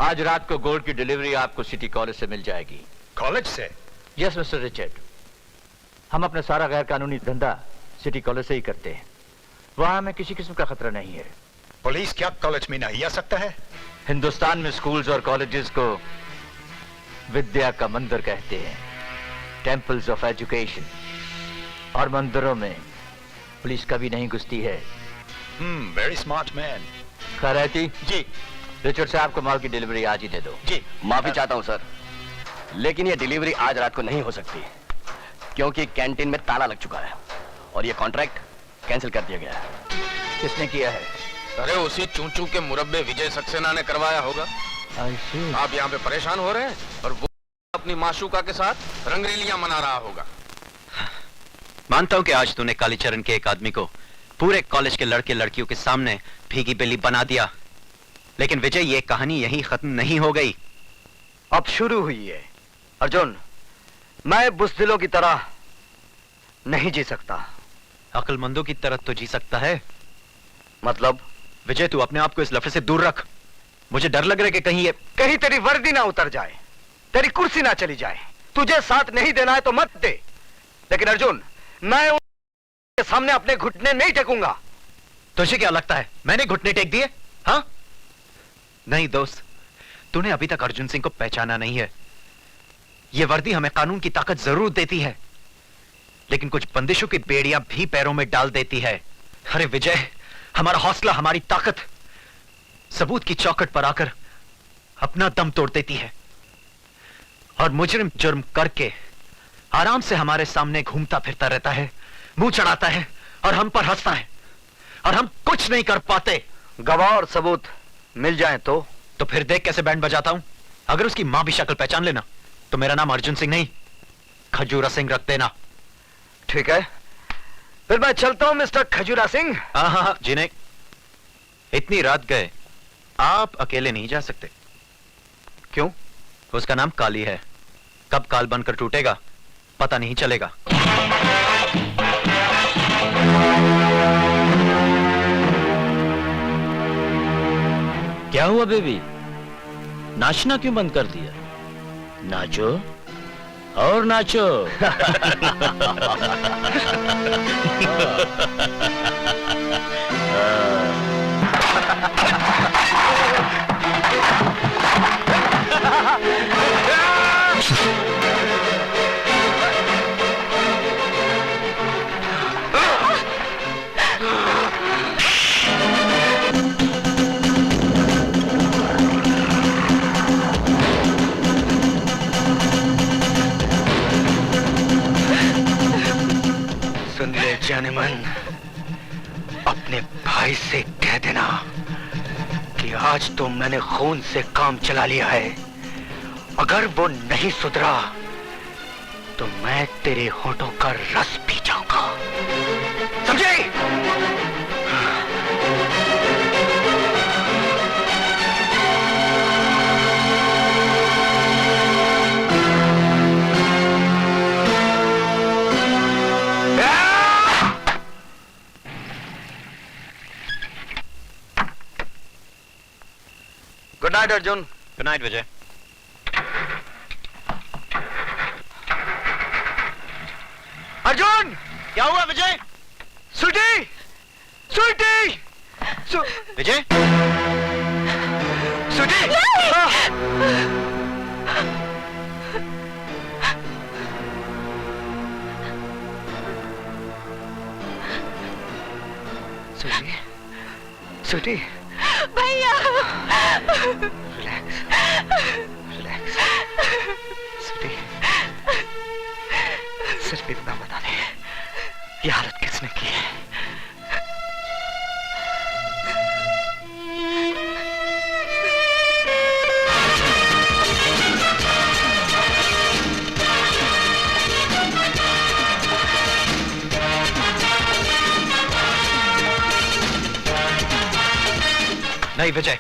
आज रात को गोल्ड की डिलीवरी आपको सिटी कॉलेज से मिल जाएगी। कॉलेज से? यस मिस्टर रिचर्ड, हम अपना सारा गैर कानूनी धंधा सिटी कॉलेज से ही करते हैं। वहां हमें किसी किस्म का खतरा नहीं है। पुलिस क्या कॉलेज में नहीं आ सकता है? हिंदुस्तान में स्कूल्स और कॉलेजेस को विद्या का मंदिर कहते हैं, टेम्पल्स ऑफ एजुकेशन, और मंदिरों में पुलिस कभी नहीं घुसती है। Very smart man. Khairati ji. Richard साहब को माल की डिलीवरी आज ही दे दो। जी। माफी चाहता हूं सर, लेकिन यह डिलीवरी आज रात को नहीं हो सकती, क्योंकि कैंटीन में ताला लग चुका है और यह कॉन्ट्रैक्ट कैंसिल कर दिया गया है। किसने किया है? अरे उसी चूचू के मुरब्बे विजय सक्सेना ने करवाया होगा। आप यहाँ पे परेशान हो रहे हैं और वो अपनी माशूका के साथ रंगरेलियां मना रहा होगा। मानता हूं कि आज तूने कालीचरण के एक आदमी को पूरे कॉलेज के लड़के लड़कियों के सामने भीगी बिल्ली बना दिया, लेकिन विजय ये कहानी यहीं खत्म नहीं हो गई, अब शुरू हुई है। अर्जुन, मैं बुज़दिलों की तरह नहीं जी सकता। अक्लमंदों की तरह तो जी सकता है। मतलब? विजय, तू अपने आप को इस लफड़े से दूर रख। मुझे डर लग रहा है कि कहीं तेरी वर्दी ना उतर जाए, तेरी कुर्सी ना चली जाए। तुझे साथ नहीं देना है तो मत दे, लेकिन अर्जुन, मैं उनके सामने अपने घुटने नहीं टेकूंगा। तुझे क्या लगता है मैंने घुटने टेक दिए? हाँ? नहीं दोस्त, तूने अभी तक अर्जुन सिंह को पहचाना नहीं है। यह वर्दी हमें कानून की ताकत जरूर देती है, लेकिन कुछ बंदिशों की बेड़ियां भी पैरों में डाल देती है। अरे विजय, हमारा हौसला, हमारी ताकत सबूत की चौखट पर आकर अपना दम तोड़ देती है, और मुजरिम जुर्म करके आराम से हमारे सामने घूमता फिरता रहता है, मुंह चढ़ाता है और हम पर हंसता है, और हम कुछ नहीं कर पाते। गवाह और सबूत मिल जाएं तो फिर देख कैसे बैंड बजाता हूं। अगर उसकी मां भी शक्ल पहचान लेना तो मेरा नाम अर्जुन सिंह नहीं, खजूरा सिंह रख देना। ठीक है, फिर मैं चलता हूं मिस्टर खजूरा सिंह। हाँ, जी नहीं, इतनी रात गए आप अकेले नहीं जा सकते। क्यों? उसका नाम काली है, कब काल बनकर टूटेगा पता नहीं चलेगा। क्या हुआ बेबी, नाचना क्यों बंद कर दिया? नाचो और नाचो। अपने भाई से कह देना कि आज तो मैंने खून से काम चला लिया है। अगर वो नहीं सुधरा तो मैं तेरे होठों का रस पी जाऊंगा, समझे? Good night Arjun. Good night Vijay. Arjun! क्या हुआ विजय? स्वीटी! स्वीटी! विजय? स्वीटी! स्वीटी! स्वीटी! भैया! Relax, relax. स्वीटी, सिर्फ इतना बता दे, ये हालत किसने की है? नहीं विजय,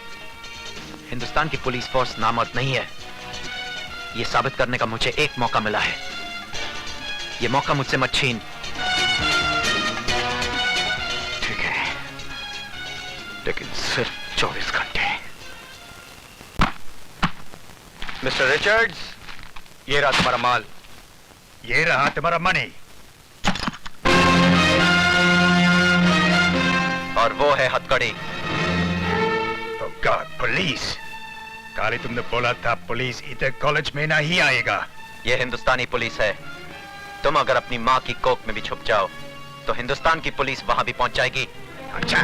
हिंदुस्तान की पुलिस फोर्स नामर्द नहीं है। यह साबित करने का मुझे एक मौका मिला है। यह मौका मुझसे मत छीन। ठीक है, लेकिन सिर्फ 24 घंटे। मिस्टर रिचर्ड्स, ये रहा तुम्हारा माल। ये रहा तुम्हारा मनी। और वो है हथकड़ी। God, police! काली तुमने बोला था पुलिस इधर कॉलेज में नहीं आएगा। ये हिंदुस्तानी पुलिस है। तुम अगर अपनी माँ की कोख में भी छुप जाओ तो हिंदुस्तान की पुलिस वहां भी पहुंच जाएगी। अच्छा।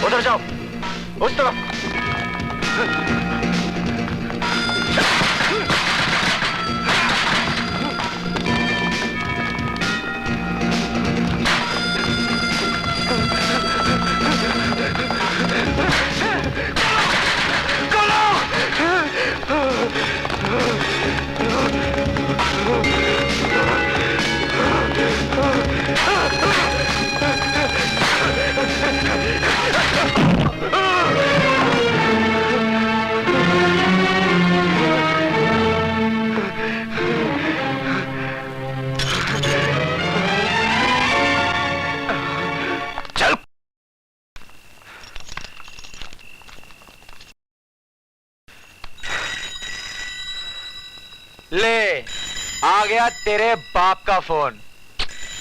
उधर जाओ, उस तरफ। ले, आ गया तेरे बाप का फोन।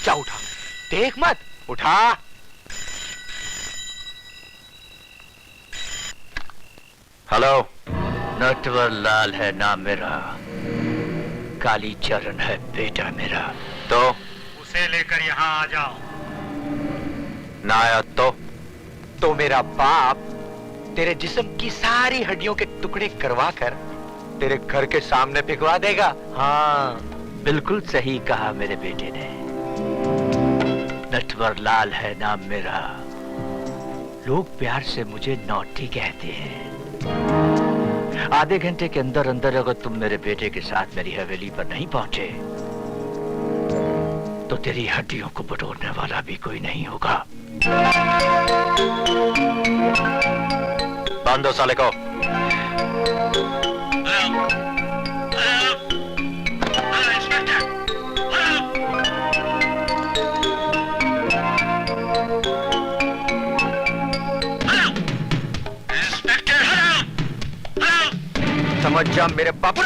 क्या उठा? देख मत, उठा। हेलो। नटवर लाल है नाम मेरा, काली चरण है बेटा मेरा। तो उसे लेकर यहाँ आ जाओ। ना आया तो मेरा बाप तेरे जिस्म की सारी हड्डियों के टुकड़े करवा कर तेरे घर के सामने पिघवा देगा। हाँ, बिल्कुल सही कहा मेरे बेटे ने। नटवर लाल है नाम मेरा, लोग प्यार से मुझे नौटी कहते हैं। आधे घंटे के अंदर अंदर अगर तुम मेरे बेटे के साथ मेरी हवेली पर नहीं पहुंचे तो तेरी हड्डियों को बटोरने वाला भी कोई नहीं होगा। बांध दो साले को। समझ जा मेरे बापू।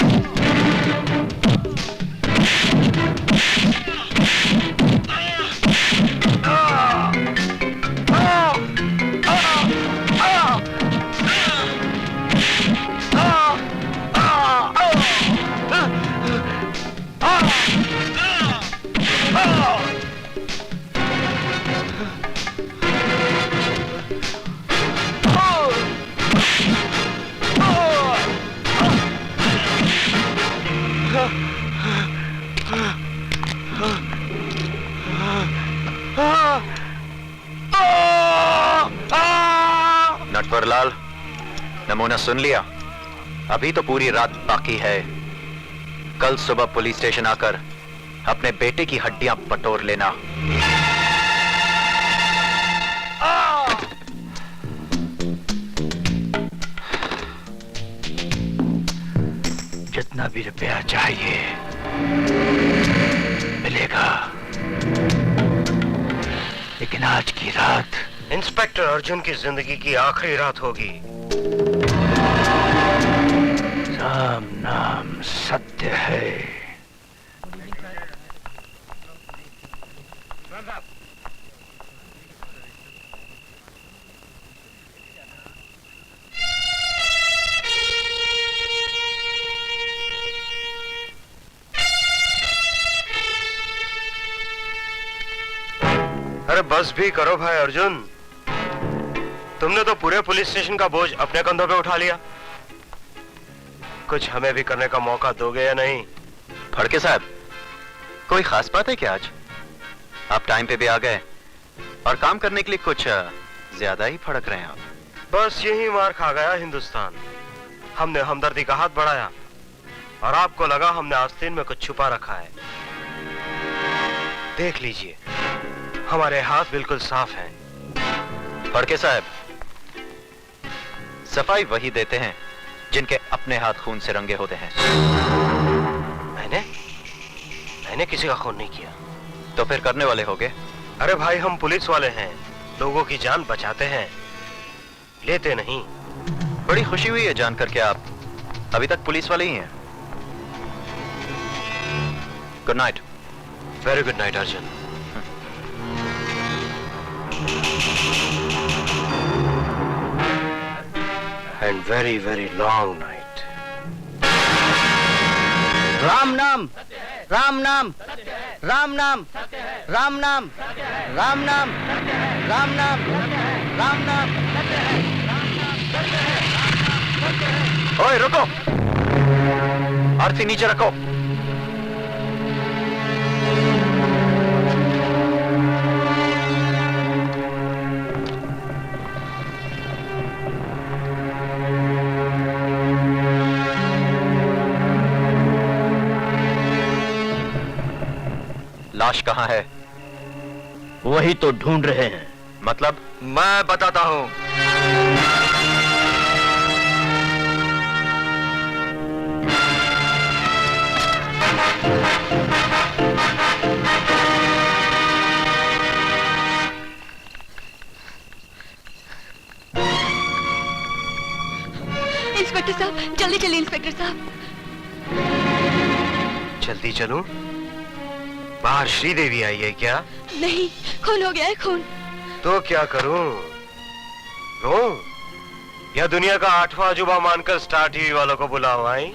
नटवरलाल, नमूना सुन लिया? अभी तो पूरी रात बाकी है। कल सुबह पुलिस स्टेशन आकर अपने बेटे की हड्डियां बटोर लेना। जितना भी रुपया चाहिए मिलेगा, लेकिन आज की रात इंस्पेक्टर अर्जुन की जिंदगी की आखिरी रात होगी। राम नाम सत्य है। अरे बस भी करो भाई अर्जुन, तुमने तो पूरे पुलिस स्टेशन का बोझ अपने कंधों पे उठा लिया। कुछ हमें भी करने का मौका दोगे या नहीं? फड़के साहब, कोई खास बात है क्या आज? आप टाइम पे भी आ गए और काम करने के लिए कुछ ज्यादा ही फड़क रहे हैं आप। बस यही मार खा गया हिंदुस्तान। हमने हमदर्दी का हाथ बढ़ाया और आपको लगा हमने आस्तीन में कुछ छुपा रखा है। देख लीजिए, हमारे हाथ बिल्कुल साफ हैं। फड़के साहब, सफाई वही देते हैं जिनके अपने हाथ खून से रंगे होते हैं। मैंने किसी का खून नहीं किया। तो फिर करने वाले होगे? अरे भाई, हम पुलिस वाले हैं, लोगों की जान बचाते हैं, लेते नहीं। बड़ी खुशी हुई है जानकर कि आप अभी तक पुलिस वाले ही हैं। Good night. Very good night Arjun. And very, very long night. Ram नाम, राम नाम, राम नाम, राम नाम, राम नाम, राम नाम, राम नाम। ओए रुको, आरती नीचे रखो। लाश कहाँ है? वही तो ढूंढ रहे हैं। मतलब? मैं बताता हूं। इंस्पेक्टर साहब, जल्दी चलिए इंस्पेक्टर साहब। जल्दी चलूं? बाहर श्रीदेवी आई है क्या? नहीं, खून हो गया है, खून। तो क्या करूं? रो या दुनिया का 8वां अजूबा मानकर स्टार टीवी वालों को बुलाओ? आई?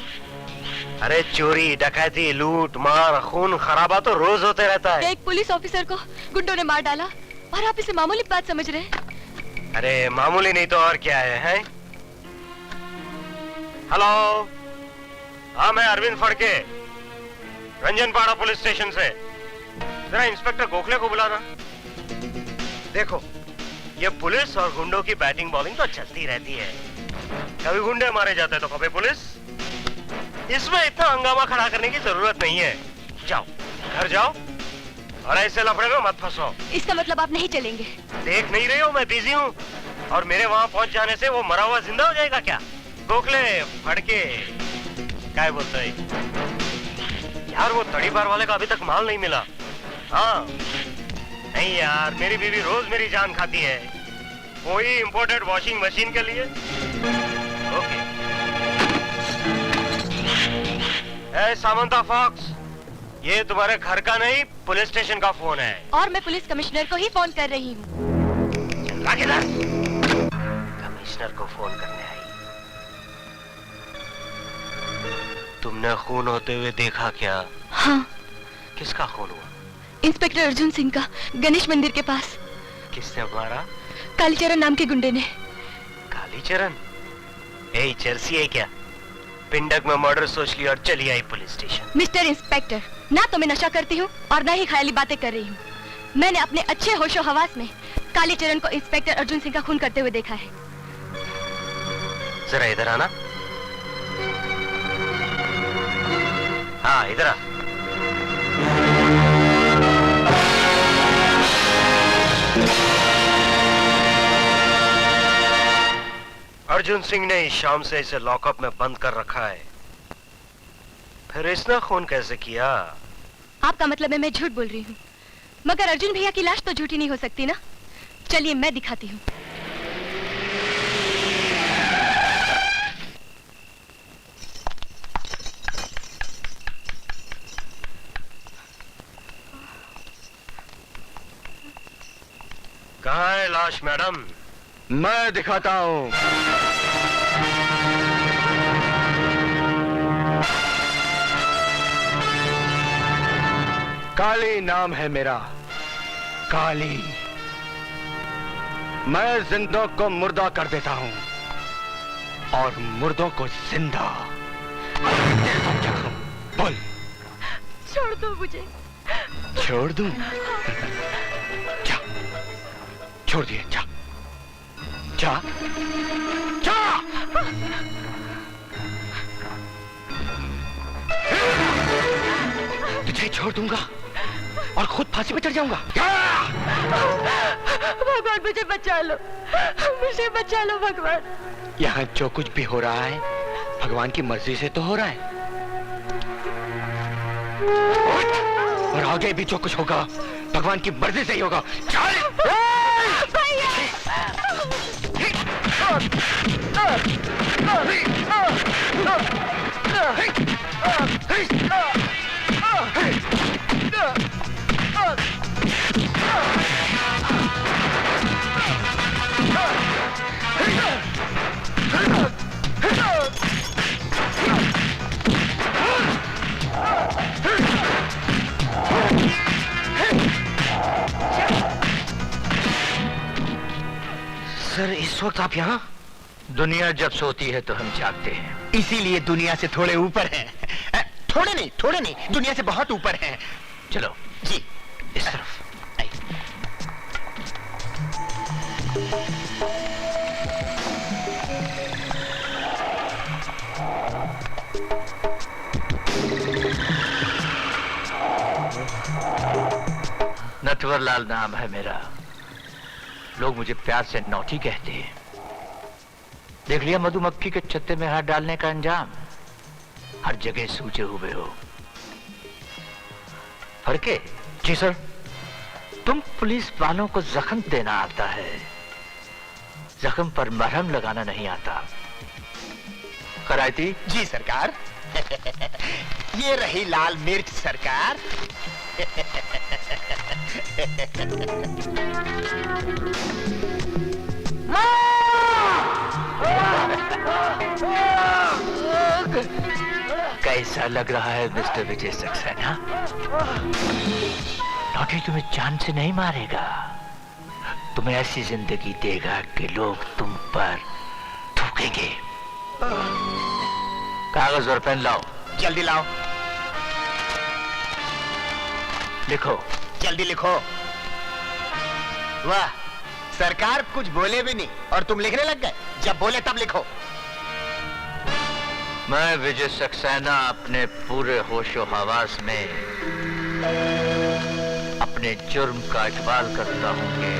अरे चोरी, डकैती, लूट मार, खून खराबा तो रोज होते रहता है। एक पुलिस ऑफिसर को गुंडों ने मार डाला और आप इसे मामूली बात समझ रहे हैं? अरे मामूली नहीं तो और क्या है? हेलो, हाँ मैं अरविंद फड़के, रंजनपाड़ा पुलिस स्टेशन से। जरा इंस्पेक्टर गोखले को बुलाना। देखो, ये पुलिस और गुंडों की बैटिंग बॉलिंग तो चलती रहती है। कभी गुंडे मारे जाते हैं तो कभी पुलिस। इसमें इतना हंगामा खड़ा करने की जरूरत नहीं है। जाओ, घर जाओ और ऐसे लफड़े में मत फंसो। इसका मतलब आप नहीं चलेंगे? देख नहीं रही हो मैं बिजी हूँ, और मेरे वहाँ पहुँच जाने से वो मरा हुआ जिंदा हो जाएगा क्या? गोखले फड़के क्या बोलते हैं यार? वो तड़ी बार वाले का अभी तक माल नहीं मिला। हाँ नहीं यार, मेरी बीवी रोज मेरी जान खाती है, कोई इंपोर्टेड वॉशिंग मशीन के लिए। ओके। ए सामंता फॉक्स, ये तुम्हारे घर का नहीं पुलिस स्टेशन का फोन है। और मैं पुलिस कमिश्नर को ही फोन कर रही हूँ। कमिश्नर को फोन करने आई? तुमने खून होते हुए देखा क्या? हाँ। किसका खून हुआ? इंस्पेक्टर अर्जुन सिंह का, गणेश मंदिर के पास। किसने मारा? कालीचरण नाम के गुंडे ने। कालीचरण? ए चर्सी है क्या? पिंडक में मर्डर सोच लिया और चली आई पुलिस स्टेशन। मिस्टर इंस्पेक्टर, ना तो मैं नशा करती हूँ और ना ही ख्याली बातें कर रही हूँ। मैंने अपने अच्छे होशो हवास में कालीचरण को इंस्पेक्टर अर्जुन सिंह का खून करते हुए देखा है। जरा इधर आना। हाँ इधर आ। अर्जुन सिंह ने इस शाम से इसे लॉकअप में बंद कर रखा है, फिर इसने खून कैसे किया? आपका मतलब है मैं झूठ बोल रही हूँ, मगर अर्जुन भैया की लाश तो झूठी नहीं हो सकती ना। चलिए मैं दिखाती हूँ। कहाँ है लाश मैडम? मैं दिखाता हूँ। काली नाम है मेरा, काली। मैं जिंदों को मुर्दा कर देता हूँ और मुर्दों को जिंदा। क्या करूं? बोल। छोड़ दो मुझे। छोड़ दूं? जा, छोड़ दिए। जा जा जा। तुझे छोड़ दूंगा और खुद फांसी पे चढ़ जाऊंगा। भगवान मुझे बचा लो, मुझे बचा लो भगवान। यहाँ जो कुछ भी हो रहा है भगवान की मर्जी से तो हो रहा है, और आगे भी जो कुछ होगा भगवान की मर्जी से ही होगा। चल सर, इस वक्त आप यहाँ? दुनिया जब सोती है तो हम जागते हैं। इसीलिए दुनिया से थोड़े ऊपर हैं। थोड़े नहीं, दुनिया से बहुत ऊपर हैं। चलो जी, इस तरफ। नटवरलाल नाम है मेरा। लोग मुझे प्यार से नौटी कहते हैं। देख लिया मधुमक्खी के छत्ते में हाथ डालने का अंजाम? हर जगह सूझे हुए हो। फड़के? जी सर। तुम पुलिस वालों को जख्म देना आता है, जख्म पर मरहम लगाना नहीं आता। करायती? जी सरकार। ये रही लाल मिर्च सरकार। कैसा लग रहा है मिस्टर विजय सक्सेना? नौटी तुम्हें जान से नहीं मारेगा, तुम्हें ऐसी जिंदगी देगा कि लोग तुम पर थूकेंगे। कागज और पेन लाओ। जल्दी लाओ। लिखो। जल्दी लिखो। वाह, सरकार कुछ बोले भी नहीं और तुम लिखने लग गए। जब बोले तब लिखो। मैं विजय सक्सेना अपने पूरे होशो हवास में अपने जुर्म का इकबाल करता हूं कि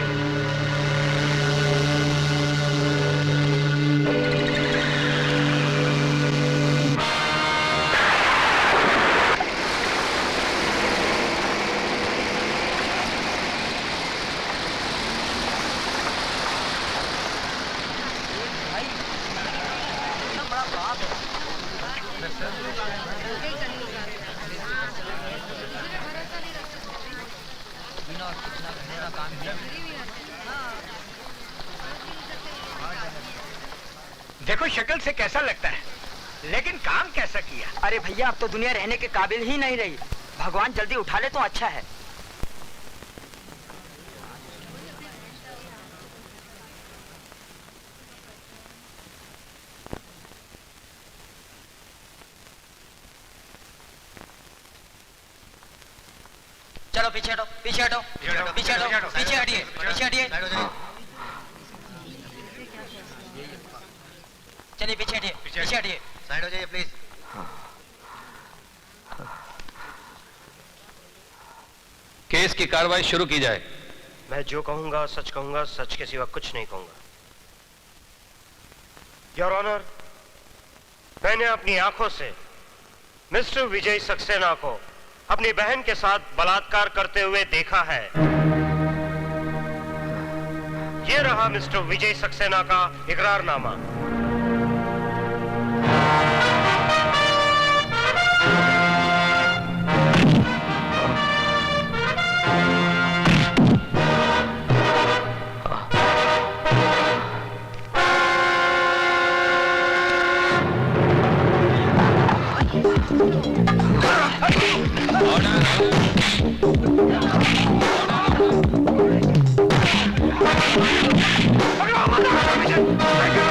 देखो शक्ल से कैसा लगता है, लेकिन काम कैसा किया। अरे भैया, अब तो दुनिया रहने के काबिल ही नहीं रही। भगवान जल्दी उठा ले तो अच्छा है। चलो पीछे हटो, पीछे हटो, पीछे हटो, पीछे हटिए, पीछे हटिए। चलिए पीछे हटिए, पीछे हटिए, साइड हो जाइए प्लीज। केस की कार्रवाई शुरू की जाए। मैं जो कहूंगा सच के सिवा कुछ नहीं कहूंगा। योर ऑनर, मैंने अपनी आंखों से मिस्टर विजय सक्सेना को अपनी बहन के साथ बलात्कार करते हुए देखा है। ये रहा मिस्टर विजय सक्सेना का इकरारनामा।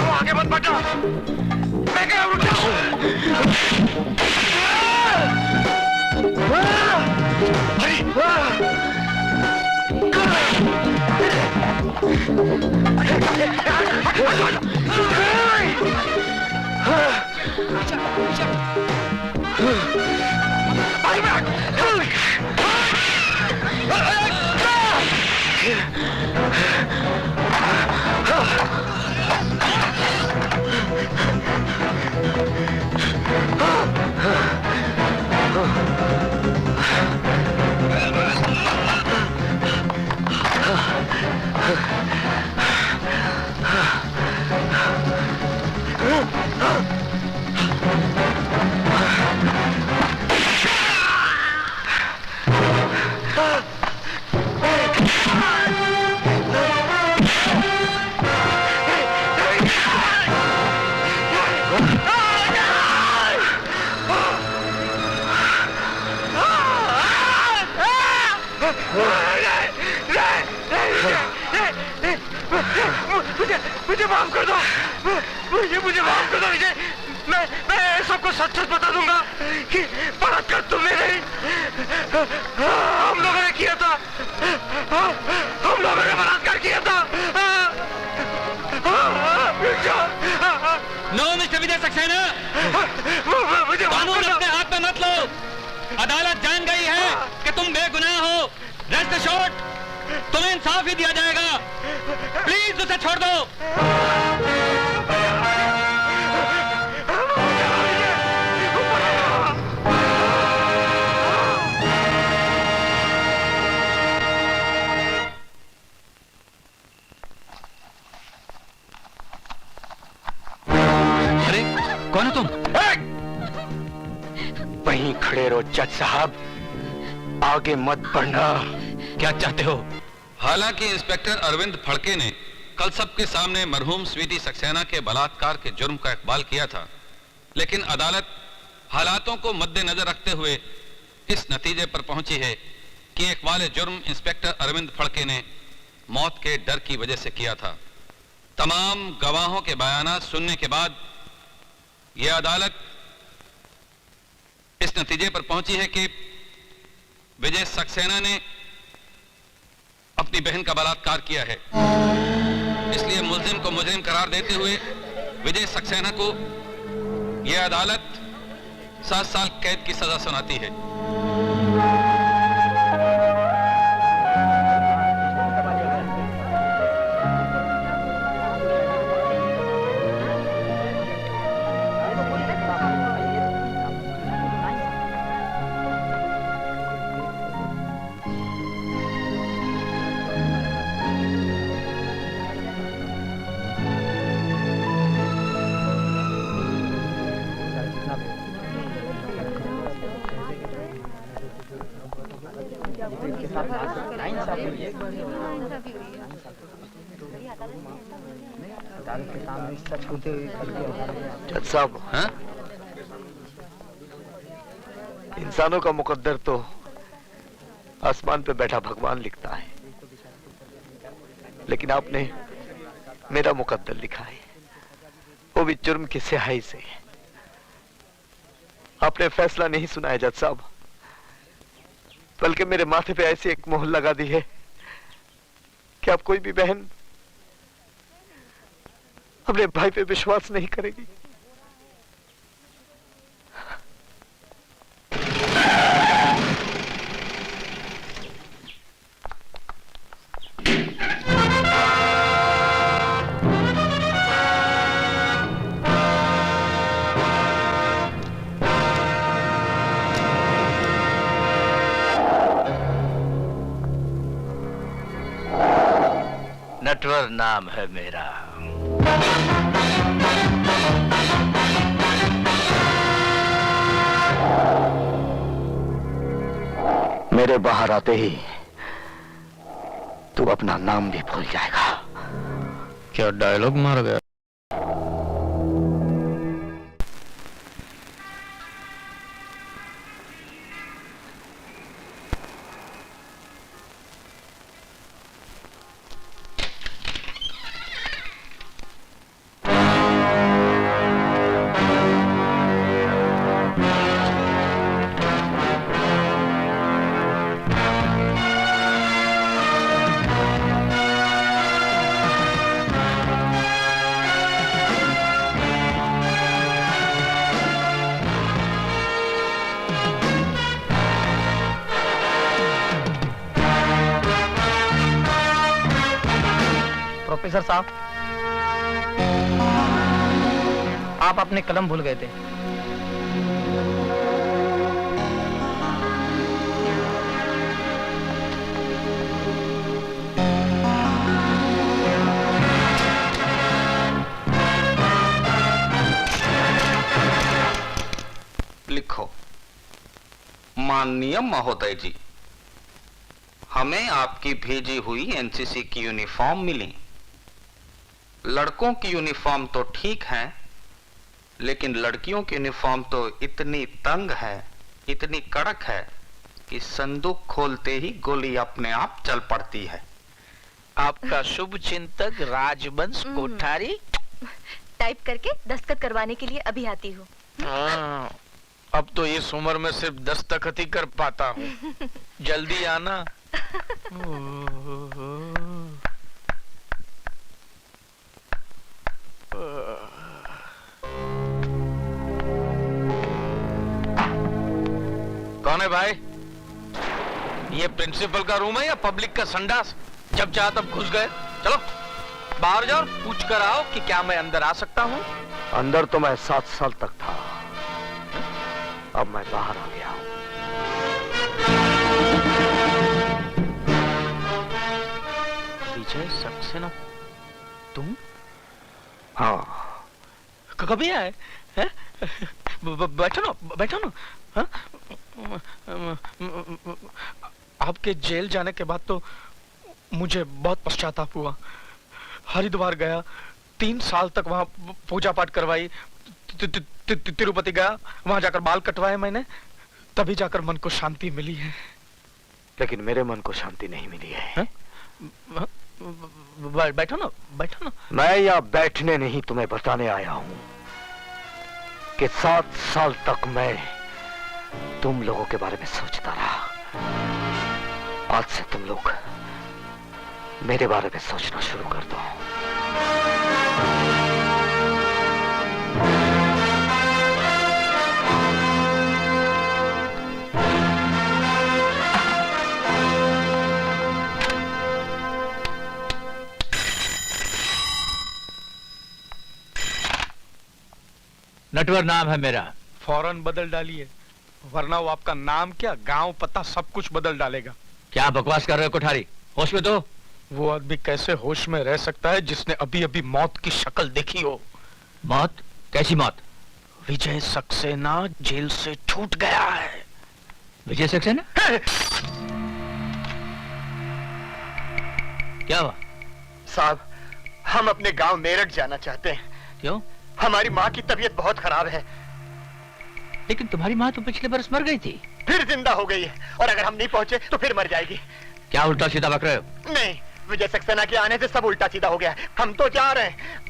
आगे मत बढ़ना, मैं कह रुक जाओ। मुझे माफ कर दो, मुझे माफ कर दो विजय। मैं सबको सच बता दूंगा कि बलात्कार तुमने नहीं, हम लोगों ने किया था। हम लोगों ने बलात्कार किया था। नो मिस्टर विजय सक्सेना, मुझे कानून अपने हाथ में मत लो। अदालत जान गई है कि तुम बेगुनाह हो। रेस्ट एश्योर्ड, तुम्हें इंसाफ ही दिया जाएगा। प्लीज उसे छोड़ दो। अरे कौन हो तुम? वहीं खड़े रहो जज साहब, आगे मत बढ़ना। क्या चाहते हो? हालांकि इंस्पेक्टर अरविंद फड़के ने कल सबके सामने मरहूम स्वीटी सक्सेना के बलात्कार के जुर्म का इकबाल किया था, लेकिन अदालत हालातों को मद्देनजर रखते हुए इस नतीजे पर पहुंची है कि इकबाल जुर्म इंस्पेक्टर अरविंद फड़के ने मौत के डर की वजह से किया था। तमाम गवाहों के बयानात सुनने के बाद यह अदालत इस नतीजे पर पहुंची है कि विजय सक्सेना ने अपनी बहन का बलात्कार किया है। इसलिए मुल्जिम को मुजरिम करार देते हुए विजय सक्सेना को यह अदालत 7 साल कैद की सजा सुनाती है। जज साहब, इंसानों का मुकद्दर तो आसमान पे बैठा भगवान लिखता है, लेकिन आपने मेरा मुकद्दर लिखा है, वो भी जुर्म की स्याही से। आपने फैसला नहीं सुनाया जज साहब, बल्कि मेरे माथे पे ऐसी एक मोहर लगा दी है कि अब कोई भी बहन अपने भाई पे विश्वास नहीं करेगी। नटवर नाम है मेरा। मेरे बाहर आते ही तू अपना नाम भी भूल जाएगा। क्या डायलॉग मार गया? प्रोफेसर साहब, आप अपने कलम भूल गए थे। लिखो, माननीय महोदय जी, हमें आपकी भेजी हुई एनसीसी की यूनिफॉर्म मिली। लड़कों की यूनिफॉर्म तो ठीक है, लेकिन लड़कियों की यूनिफॉर्म तो इतनी तंग है, इतनी कड़क है कि संदूक खोलते ही गोली अपने आप चल पड़ती है। आपका शुभ चिंतक राजवंश कोठारी टाइप करके दस्तखत करवाने के लिए अभी आती हूँ। हाँ, अब तो इस उम्र में सिर्फ दस्तखत ही कर पाता हूँ। जल्दी आना। कौन है भाई? ये प्रिंसिपल का रूम है या पब्लिक का संडास? जब चाह तब घुस गए। चलो बाहर जाओ और पूछ कर आओ कि क्या मैं अंदर आ सकता हूँ। अंदर तो मैं 7 साल तक था, अब मैं बाहर आ गया हूँ। विजय सक्सेना, तुम? हाँ। कभी आए? बैठो ना, बैठो ना। हाँ? आपके जेल जाने के बाद तो मुझे बहुत पश्चाताप हुआ। हरिद्वार गया, 3 साल तक वहां पूजा पाठ करवाई। तिरुपति गया, वहां जाकर बाल कटवाए मैंने, तभी जाकर मन को शांति मिली है। लेकिन मेरे मन को शांति नहीं मिली है। बैठो ना, बैठो ना। मैं यहाँ बैठने नहीं, तुम्हें बताने आया हूँ कि 7 साल तक मैं तुम लोगों के बारे में सोचता रहा। आज से तुम लोग मेरे बारे में सोचना शुरू कर दो। नटवर नाम है मेरा। फौरन बदल डालिए, वरना वो आपका नाम क्या, गांव, पता सब कुछ बदल डालेगा। क्या बकवास कर रहे हो कोठारी? होश में तो। वो आदमी कैसे होश में रह सकता है जिसने अभी अभी मौत की शक्ल देखी हो? मौत? कैसी मौत? विजय सक्सेना जेल से छूट गया है। विजय सक्सेना? क्या हुआ? साहब, हम अपने गांव मेरठ जाना चाहते हैं। क्यों? हमारी माँ की तबीयत बहुत खराब है। लेकिन तुम्हारी माँ तो पिछले बरस मर गई थी। फिर जिंदा हो गई है, और अगर हम नहीं पहुंचे तो फिर मर जाएगी। क्या उल्टा सीधा बक रहे हो? नहीं, विजय सक्सेना के आने से सब उल्टा सीधा हो गया है। हम तो जा रहे हैं।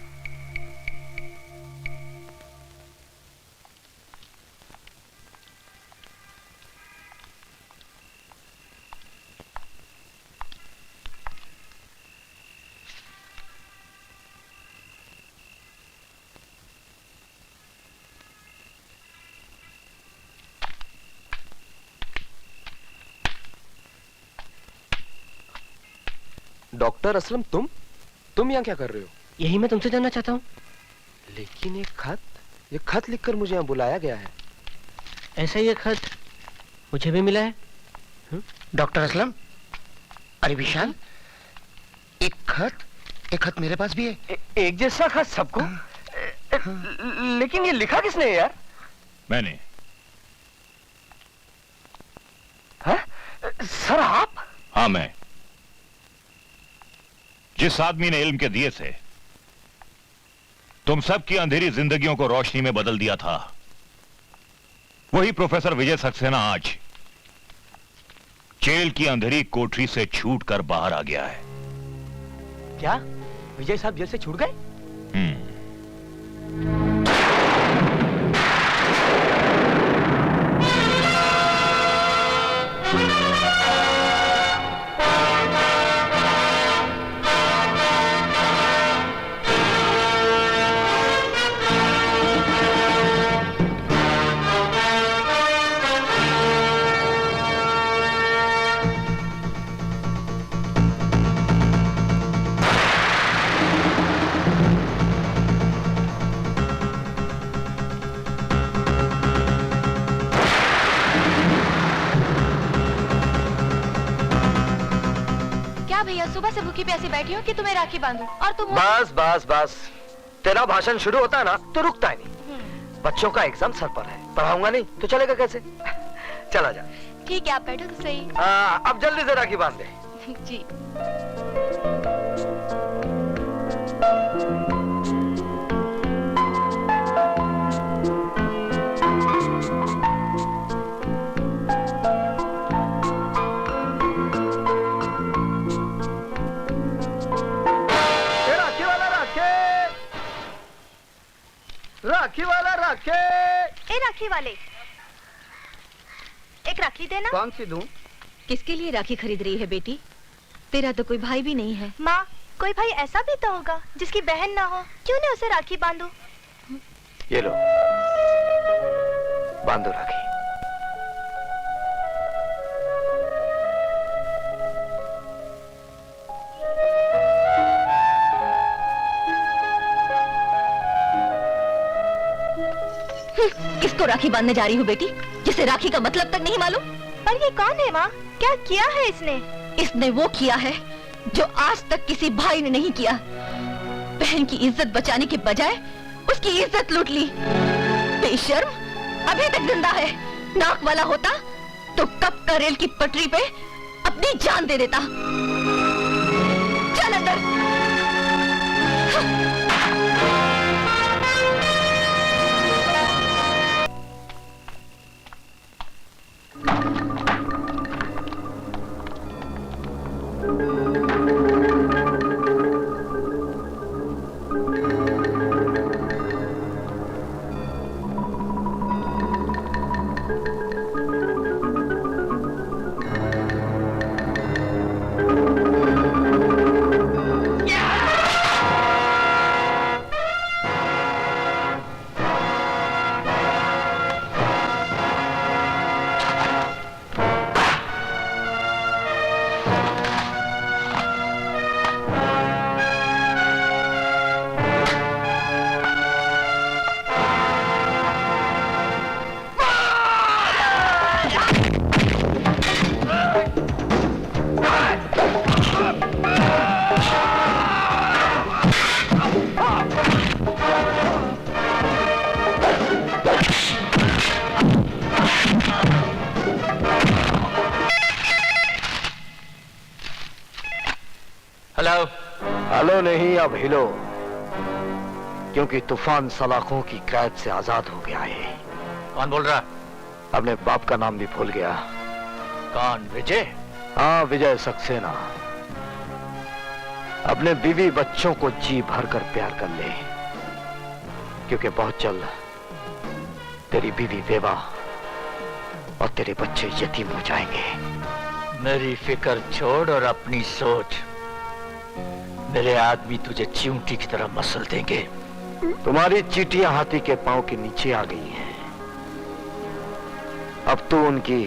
डॉक्टर असलम, तुम यहाँ क्या कर रहे हो? यही मैं तुमसे जानना चाहता हूँ। लेकिन ये खत लिखकर मुझे यहाँ बुलाया गया है। ऐसा ही एक खत मुझे भी मिला है। डॉक्टर असलम, अरे विशाल, एक खत मेरे पास भी है। एक जैसा खत सबको? लेकिन ये लिखा किसने है यार? मैंने। है? सर आप? हाँ मैं। जिस आदमी ने इल्म के दिए से तुम सब की अंधेरी जिंदगियों को रोशनी में बदल दिया था, वही प्रोफेसर विजय सक्सेना आज जेल की अंधेरी कोठरी से छूटकर बाहर आ गया है। क्या विजय साहब जेल से छूट गए? भैया सुबह से भूखी प्यासी बैठी हूँ कि तुम्हें राखी बांधूं और तुम बस तेरा भाषण शुरू होता है ना तो रुकता है नहीं। बच्चों का एग्जाम सर पर है, पढ़ाऊंगा नहीं तो चलेगा कैसे? चला जा। ठीक है आप बैठो तो सही। अब जल्दी से राखी बांध दे। जी। राखी वाला राखे। ए राखी वाले, एक राखी देना। कौन सी दूं? किसके लिए राखी खरीद रही है बेटी? तेरा तो कोई भाई भी नहीं है। माँ, कोई भाई ऐसा भी तो होगा जिसकी बहन ना हो, क्यों नहीं उसे राखी बांधो? ये लो, बांधो राखी। किसको राखी बांधने जा रही हूँ बेटी, जिसे राखी का मतलब तक नहीं मालूम? पर ये कौन है माँ? क्या किया है इसने? इसने वो किया है जो आज तक किसी भाई ने नहीं किया। बहन की इज्जत बचाने के बजाय उसकी इज्जत लूट ली। बेशर्म, अभी तक जिंदा है। नाक वाला होता तो कब का रेल की पटरी पे अपनी जान दे देता। चल अंदर। हेलो नहीं, अब हिलो, क्योंकि तूफान सलाखों की कैद से आजाद हो गया है। कौन बोल रहा? अपने बाप का नाम भी भूल गया। कौन? विजय? हाँ, विजय सक्सेना। अपने बीवी बच्चों को जी भर कर प्यार कर ले, क्योंकि बहुत जल्द तेरी बीवी बेवा और तेरे बच्चे यतीम हो जाएंगे। मेरी फिक्र छोड़ और अपनी सोच। मेरे आदमी तुझे चींटी की तरह मसल देंगे। तुम्हारी चींटियां हाथी के पांव के नीचे आ गई हैं। अब तू उनकी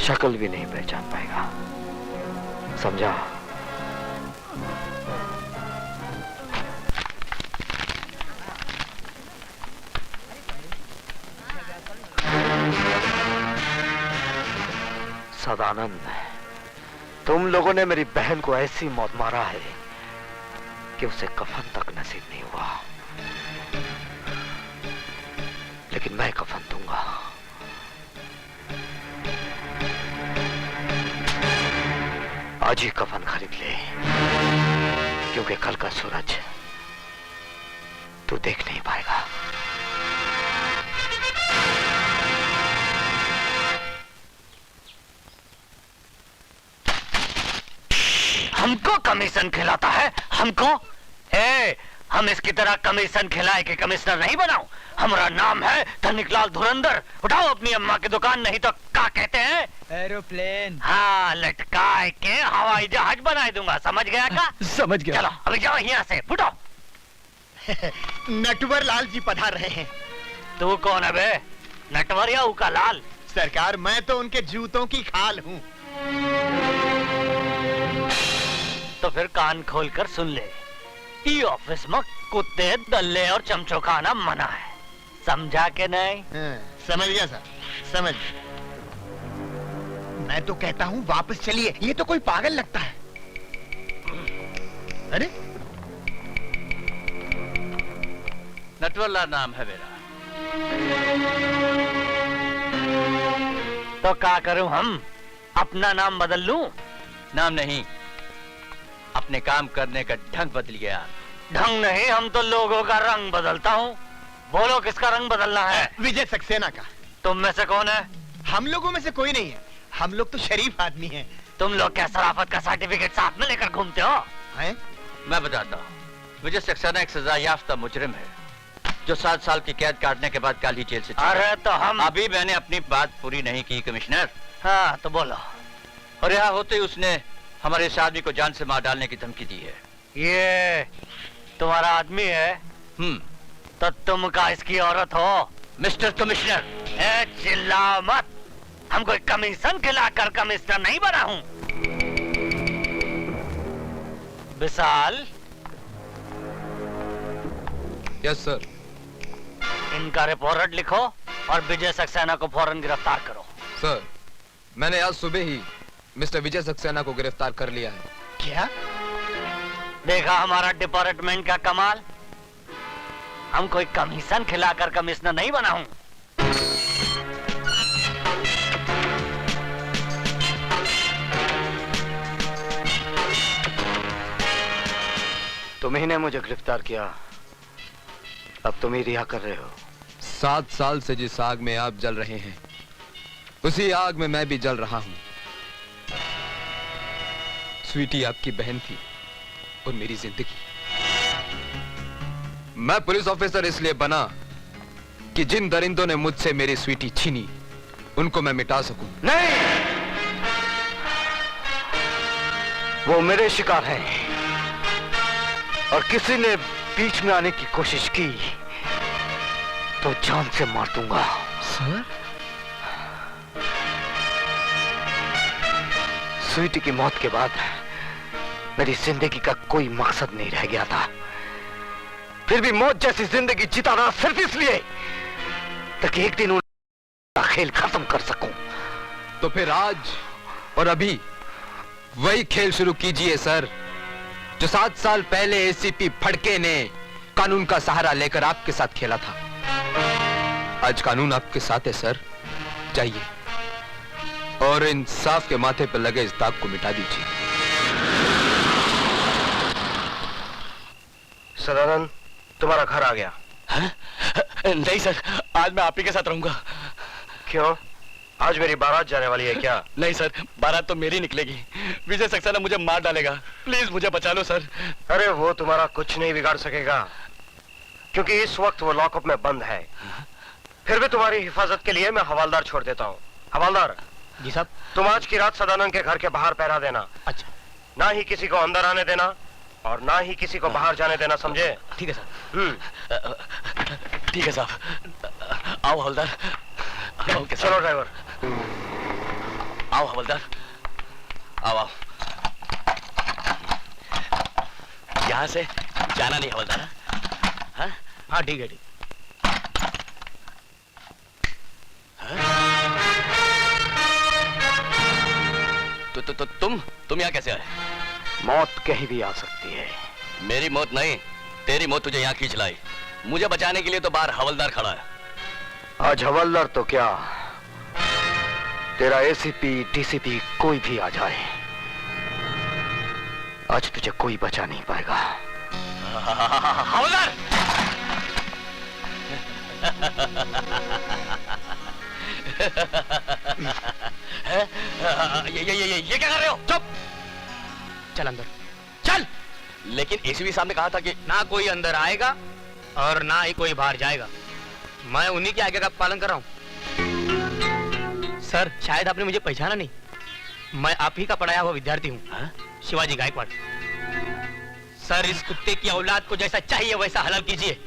शक्ल भी नहीं पहचान पाएगा, समझा? सदानंद, तुम लोगों ने मेरी बहन को ऐसी मौत मारा है कि उसे कफन तक नसीब नहीं हुआ, लेकिन मैं कफन दूंगा। आज ही कफन खरीद ले, क्योंकि कल का सूरज तू देख नहीं पाएगा। हमको कमीशन खिलाता है? हमको? हम इसकी तरह कमीशन खिलाए के कमिश्नर नहीं बनाओ। हमारा नाम है धनिकलाल धुरंधर। उठाओ अपनी अम्मा की दुकान, नहीं तो क्या कहते हैं? एरोप्लेन। हाँ, लटकाए के हवाई जहाज बना दूंगा। समझ गया का? समझ गया। चलो अभी जाओ यहाँ से, फुटो। नटवर लाल जी पधार रहे हैं। तू कौन है बे? नटवर या उका लाल? सरकार, मैं तो उनके जूतों की खाल हूँ। तो फिर कान खोल कर सुन ले, ई ऑफिस में कुत्ते, दल्ले और चमचो खाना मना है। समझा के नहीं? समझ गया सर, समझ। मैं तो कहता हूँ वापस चलिए, ये तो कोई पागल लगता है। अरे नटवरलाल नाम है मेरा। तो क्या करूं हम? अपना नाम बदल लूं? नाम नहीं, अपने काम करने का ढंग बदल गया। ढंग नहीं, हम तो लोगों का रंग बदलता हूँ। बोलो किसका रंग बदलना है? विजय सक्सेना का। तुम में से कौन है? हम लोगों में से कोई नहीं है, हम लोग तो शरीफ आदमी हैं। तुम लोग क्या शराफत का सर्टिफिकेट साथ में लेकर घूमते हो? मैं बताता हूँ, विजय सक्सेना एक सजा याफ्ता मुजरिम है जो 7 साल की कैद काटने के बाद कल ही जेल से छूटा। अरे तो हम अभी मैंने अपनी बात पूरी नहीं की कमिश्नर। हाँ तो बोलो। और यहाँ होते ही उसने हमारे इस आदमी को जान से मार डालने की धमकी दी है। ये तुम्हारा आदमी है? तो तुम का इसकी औरत हो? मिस्टर कमिश्नर, चिल्लाओ मत। हम कोई कमीशन खिलाकर कमिश्नर नहीं बना हूँ। विशाल। Yes sir. इनका रिपोर्ट लिखो और विजय सक्सेना को फौरन गिरफ्तार करो। सर, मैंने आज सुबह ही मिस्टर विजय सक्सेना को गिरफ्तार कर लिया है। क्या? देखा हमारा डिपार्टमेंट का कमाल। हम कोई कमीशन खिलाकर कमिश्नर नहीं बना हूं। तुम्ही ने मुझे गिरफ्तार किया, अब तुम ही रिहा कर रहे हो। 7 साल से जिस आग में आप जल रहे हैं, उसी आग में मैं भी जल रहा हूं। स्वीटी आपकी बहन थी और मेरी जिंदगी। मैं पुलिस ऑफिसर इसलिए बना कि जिन दरिंदों ने मुझसे मेरी स्वीटी छीनी, उनको मैं मिटा सकूं। नहीं, वो मेरे शिकार हैं और किसी ने बीच में आने की कोशिश की तो जान से मार दूंगा। सर? स्वीटी की मौत के बाद मेरी जिंदगी का कोई मकसद नहीं रह गया था। फिर भी मौत जैसी जिंदगी जिताना सिर्फ इसलिए ताकि एक दिन उनका खेल खत्म कर सकूं। तो फिर आज और अभी वही खेल शुरू कीजिए सर, जो 7 साल पहले एसीपी फड़के ने कानून का सहारा लेकर आपके साथ खेला था। आज कानून आपके साथ है सर, जाइए और इंसाफ के माथे पर लगे इस दाग को मिटा दीजिए। सदानंद, तुम्हारा घर आ गया। नहीं सर, आज मैं आप ही के साथ रहूंगा। क्यों? आज मेरी बारात जाने वाली है क्या? नहीं सर, बारात तो मेरी निकलेगी। विजय सक्सेना मुझे मार डालेगा। प्लीज मुझे बचा लो सर। अरे वो तुम्हारा कुछ नहीं बिगाड़ सकेगा, क्योंकि इस वक्त वो लॉकअप में बंद है। फिर भी तुम्हारी हिफाजत के लिए मैं हवालदार छोड़ देता हूँ। हवालदार जी साहब। तुम आज की रात सदानंद के घर के बाहर पहरा देना। अच्छा। ना ही किसी को अंदर आने देना और ना ही किसी को बाहर जाने देना, समझे? ठीक है सर। ठीक है साहब। आओ हवलदार। चलो ड्राइवर। आओ हवलदार, आओ आओ। यहाँ से जाना नहीं हवलदार। हाँ ठीक है, ठीक। तो तुम यहाँ कैसे आए? मौत कहीं भी आ सकती है। मेरी मौत नहीं, तेरी मौत तुझे यहाँ खींच लाई। मुझे बचाने के लिए तो बाहर हवलदार खड़ा है। आज हवलदार तो क्या, तेरा एसीपी डीसीपी कोई भी आ जाए, आज तुझे कोई बचा नहीं पाएगा। हवलदार! ये क्या कर रहे हो? चुप! चल अंदर चल। लेकिन एसीपी साहब ने कहा था कि ना कोई अंदर आएगा और ना ही कोई बाहर जाएगा। मैं उन्हीं के आज्ञा का पालन कर रहा हूँ। सर, शायद आपने मुझे पहचाना नहीं। मैं आप ही का पढ़ाया हुआ विद्यार्थी हूँ, शिवाजी गायकवाड़। सर, इस कुत्ते की औलाद को जैसा चाहिए वैसा हलाल कीजिए।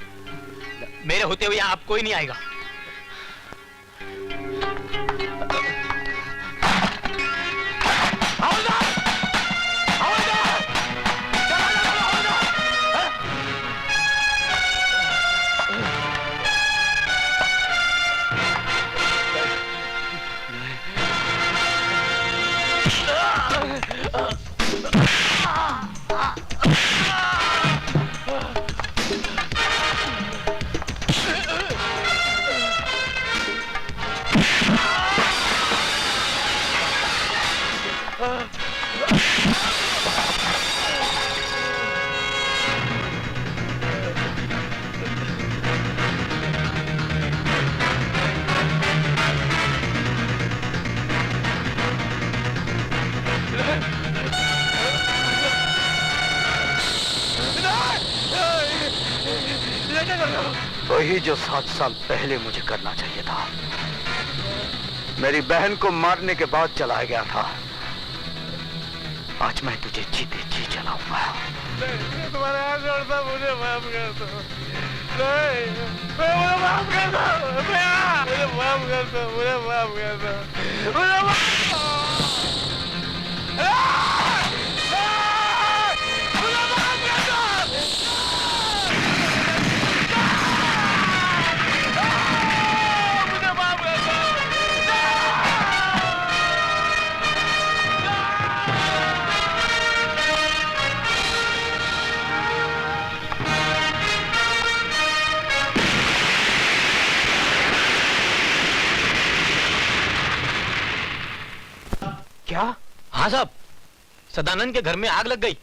मेरे होते हुए यहाँ आप कोई नहीं आएगा। वही जो 7 साल पहले मुझे करना चाहिए था। मेरी बहन को मारने के बाद चलाया गया था। आज मैं तुझे जीते जी चलाऊंगा। तुम्हारे हाथ जोड़ता, मुझे माफ कर दो। नहीं, मुझे माफ कर दो। मुझे माफ कर दो। मुझे माफ कर दो। मुझे माफ क्या? हाँ साहब, सदानंद के घर में आग लग गई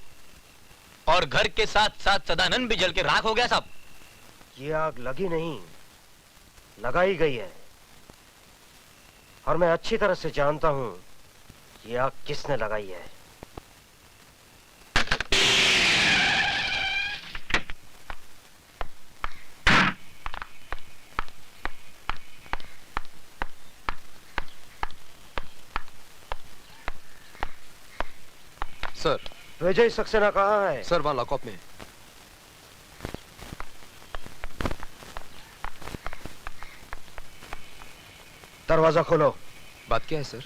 और घर के साथ साथ सदानंद भी जल के राख हो गया साहब। ये आग लगी नहीं, लगाई गई है, और मैं अच्छी तरह से जानता हूं ये आग किसने लगाई है। सर, विजय सक्सेना कहाँ है? सर, वहां लॉकअप में। दरवाजा खोलो। बात क्या है सर?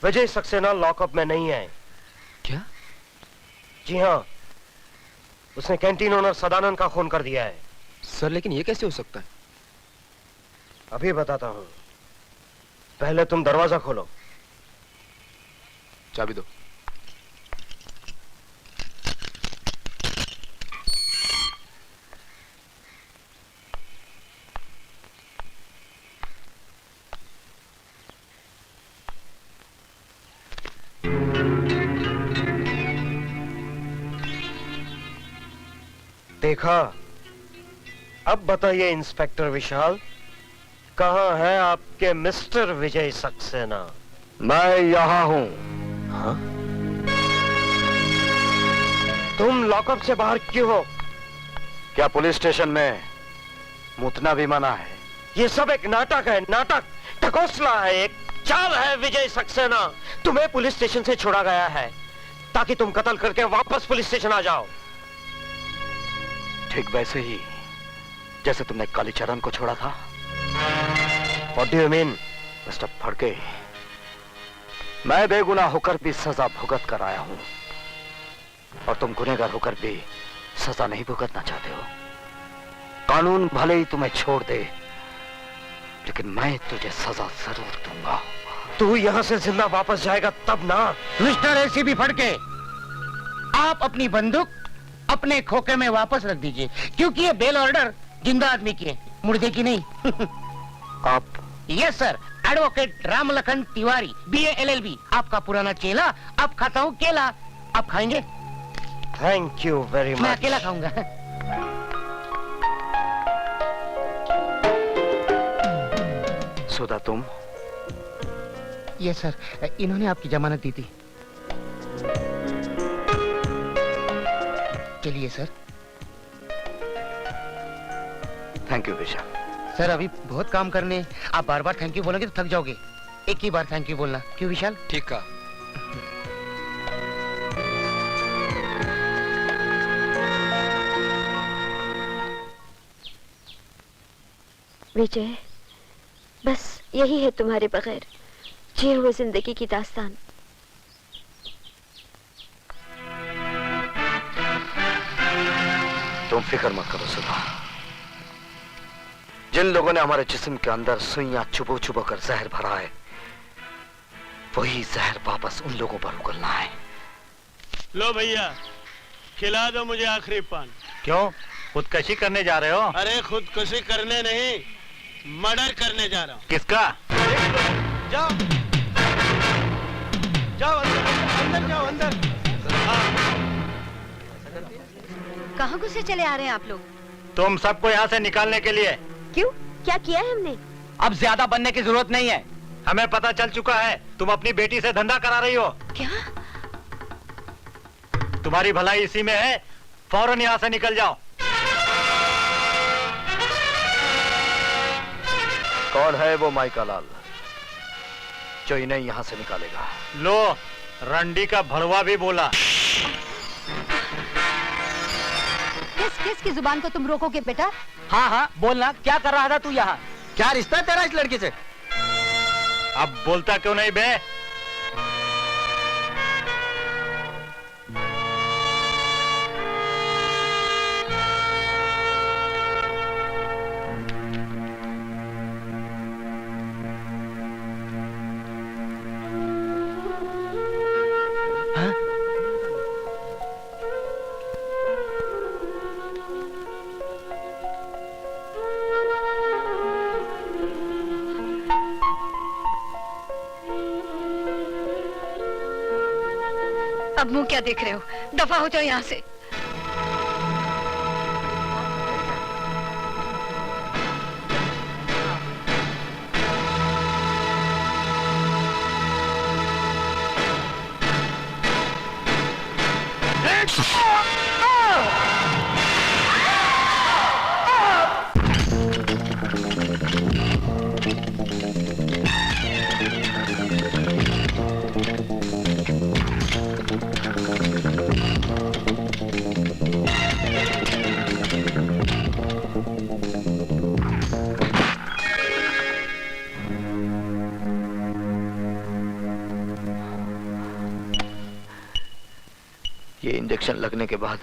विजय सक्सेना लॉकअप में नहीं है। क्या? जी हाँ, उसने कैंटीन ओनर सदानंद का खून कर दिया है। सर, लेकिन ये कैसे हो सकता है? अभी बताता हूं, पहले तुम दरवाजा खोलो। चाबी दो। देखा? अब बताइए इंस्पेक्टर विशाल, कहां है आपके मिस्टर विजय सक्सेना? मैं यहां हूं। हाँ? तुम लॉकअप से बाहर क्यों हो? क्या पुलिस स्टेशन में मुतना भी मना है? ये सब एक नाटक है, नाटक, ढकोसला है, एक चाल है विजय सक्सेना। तुम्हें पुलिस स्टेशन से छोड़ा गया है ताकि तुम कत्ल करके वापस पुलिस स्टेशन आ जाओ। ठीक वैसे ही जैसे तुमने कालीचरण को छोड़ा था। What do you mean? Mister Phadke, मैं बेगुनाह होकर भी सजा भुगत कर आया हूं, और तुम गुनहगार होकर भी सजा नहीं भुगतना चाहते हो। कानून भले ही तुम्हें छोड़ दे, लेकिन मैं तुझे सजा जरूर दूंगा। तू यहाँ से जिंदा वापस जाएगा तब ना। मिस्टर एसीपी फड़के, आप अपनी बंदूक अपने खोखे में वापस रख दीजिए, क्योंकि ये बेल ऑर्डर जिंदा आदमी की है, मुर्दे की नहीं। आप? Yes sir, advocate Ramlakhan Tiwari, BA LLB, आपका पुराना चेला। अब खाता हूँ केला, आप खाएंगे? Thank you very much. मैं अकेला खाऊंगा। सुधा तुम? यस सर, इन्होंने आपकी जमानत दी थी। चलिए sir. Thank you Vishal. Sir अभी बहुत काम करने, आप बार बार थैंक यू बोलोगे तो थक जाओगे, एक ही बार थैंक यू बोलना। क्यों विशाल? ठीक है। विजय, बस यही है तुम्हारे बगैर जिए हुए जिंदगी की दास्तान। तुम फिक्र मत करो सुधा। जिन लोगों ने हमारे जिस्म के अंदर सुइयां छुपो छुपो कर जहर भरा है, वही जहर वापस उन लोगों पर उगलना है। लो भैया, खिला दो मुझे आखिरी पान। क्यों, खुदकशी करने जा रहे हो? अरे खुदकुशी करने नहीं, मर्डर करने जा रहा हूँ। किसका? जाओ जाओ अंदर जाओ, अंदर। कहाँ घुसे चले आ रहे हैं आप लोग? तुम सबको यहाँ से निकालने के लिए। क्यों, क्या किया है हमने? अब ज्यादा बनने की जरूरत नहीं है, हमें पता चल चुका है तुम अपनी बेटी से धंधा करा रही हो। क्या? तुम्हारी भलाई इसी में है, फौरन यहाँ से निकल जाओ। कौन है वो माइका लाल जो इन्हें यहाँ से निकालेगा? लो, रंडी का भड़वा भी बोला। किसकी जुबान को तुम रोकोगे बेटा? हाँ हाँ बोलना, क्या कर रहा था तू यहाँ? क्या रिश्ता है तेरा इस लड़की से? अब बोलता क्यों नहीं बे? अब मुंह क्या देख रहे हो? दफा हो जाओ यहाँ से। ये इंजेक्शन लगने के बाद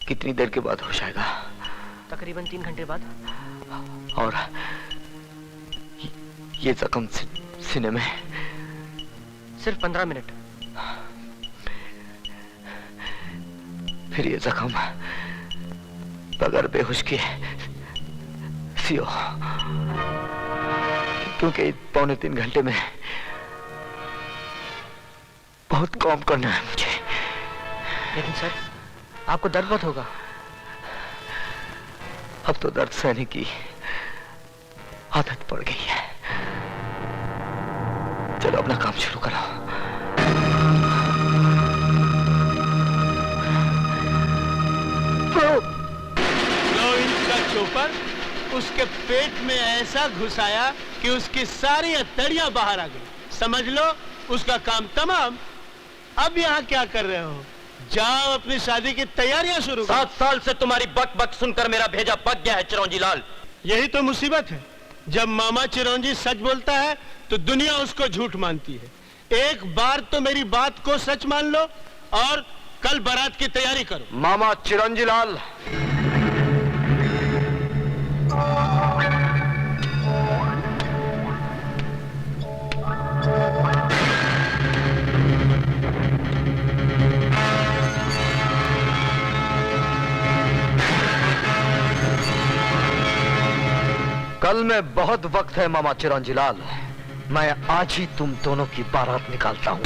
कितनी देर के बाद होश आएगा? तकरीबन 3 घंटे बाद। और ये जख्म सीने में? सिर्फ 15 मिनट। फिर ये जख्म बगैर बेहोश के सियो, क्योंकि 2.25 घंटे में बहुत काम करना है मुझे। लेकिन सर, आपको दर्द बहुत होगा। अब तो दर्द सहने की आदत पड़ गई है। चलो अपना काम शुरू करो। चोपर उसके पेट में ऐसा घुसाया कि उसकी सारी हथेलियां बाहर आ गई। समझ लो उसका काम तमाम। अब यहाँ क्या कर रहे हो? जाओ अपनी शादी की तैयारियां शुरू करो। 7 साल से तुम्हारी बक बक सुनकर मेरा भेजा पक गया है चिरौंजी लाल। यही तो मुसीबत है, जब मामा चिरौंजी सच बोलता है तो दुनिया उसको झूठ मानती है। एक बार तो मेरी बात को सच मान लो और कल बारात की तैयारी करो। मामा चिरौंजी लाल, कल में बहुत वक्त है मामा चिरंजीलाल। मैं आज ही तुम दोनों की बारात निकालता हूं।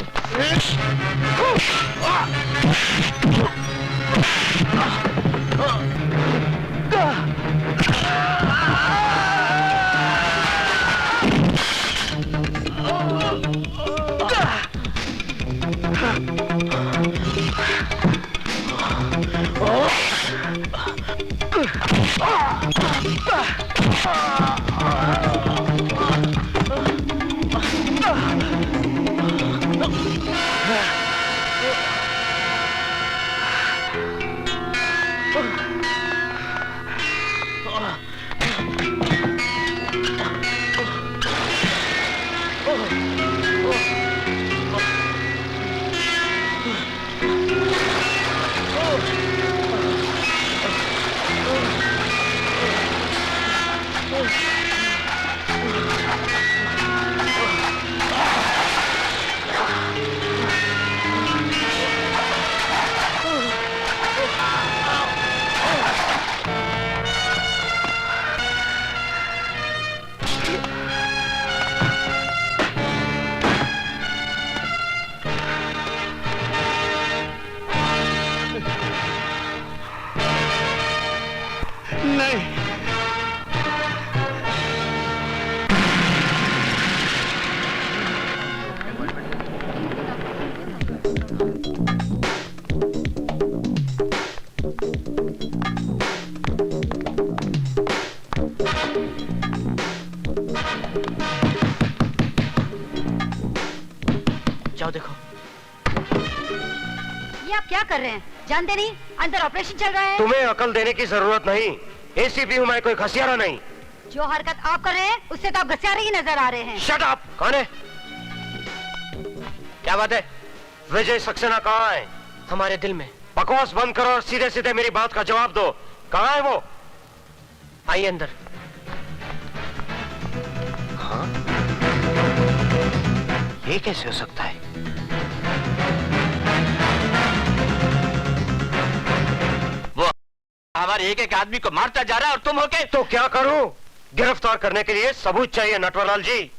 जाओ देखो। ये आप क्या कर रहे हैं? जानते नहीं अंदर ऑपरेशन चल रहा है? तुम्हें अकल देने की जरूरत नहीं। एसीपी हूँ मैं, कोई घसियारा नहीं। जो हरकत आप कर रहे हैं उससे तो आप घसियारे ही नजर आ रहे हैं। Shut up! कौन है? क्या बात है? विजय सक्सेना कहाँ है? हमारे दिल में। बकवास बंद करो और सीधे सीधे मेरी बात का जवाब दो। कहाँ है वो? आइए अंदर। हाँ? ये कैसे हो सकता है? वो हमारे एक एक आदमी को मारता जा रहा है और तुम होके। तो क्या करूं? गिरफ्तार करने के लिए सबूत चाहिए नटवरलाल जी।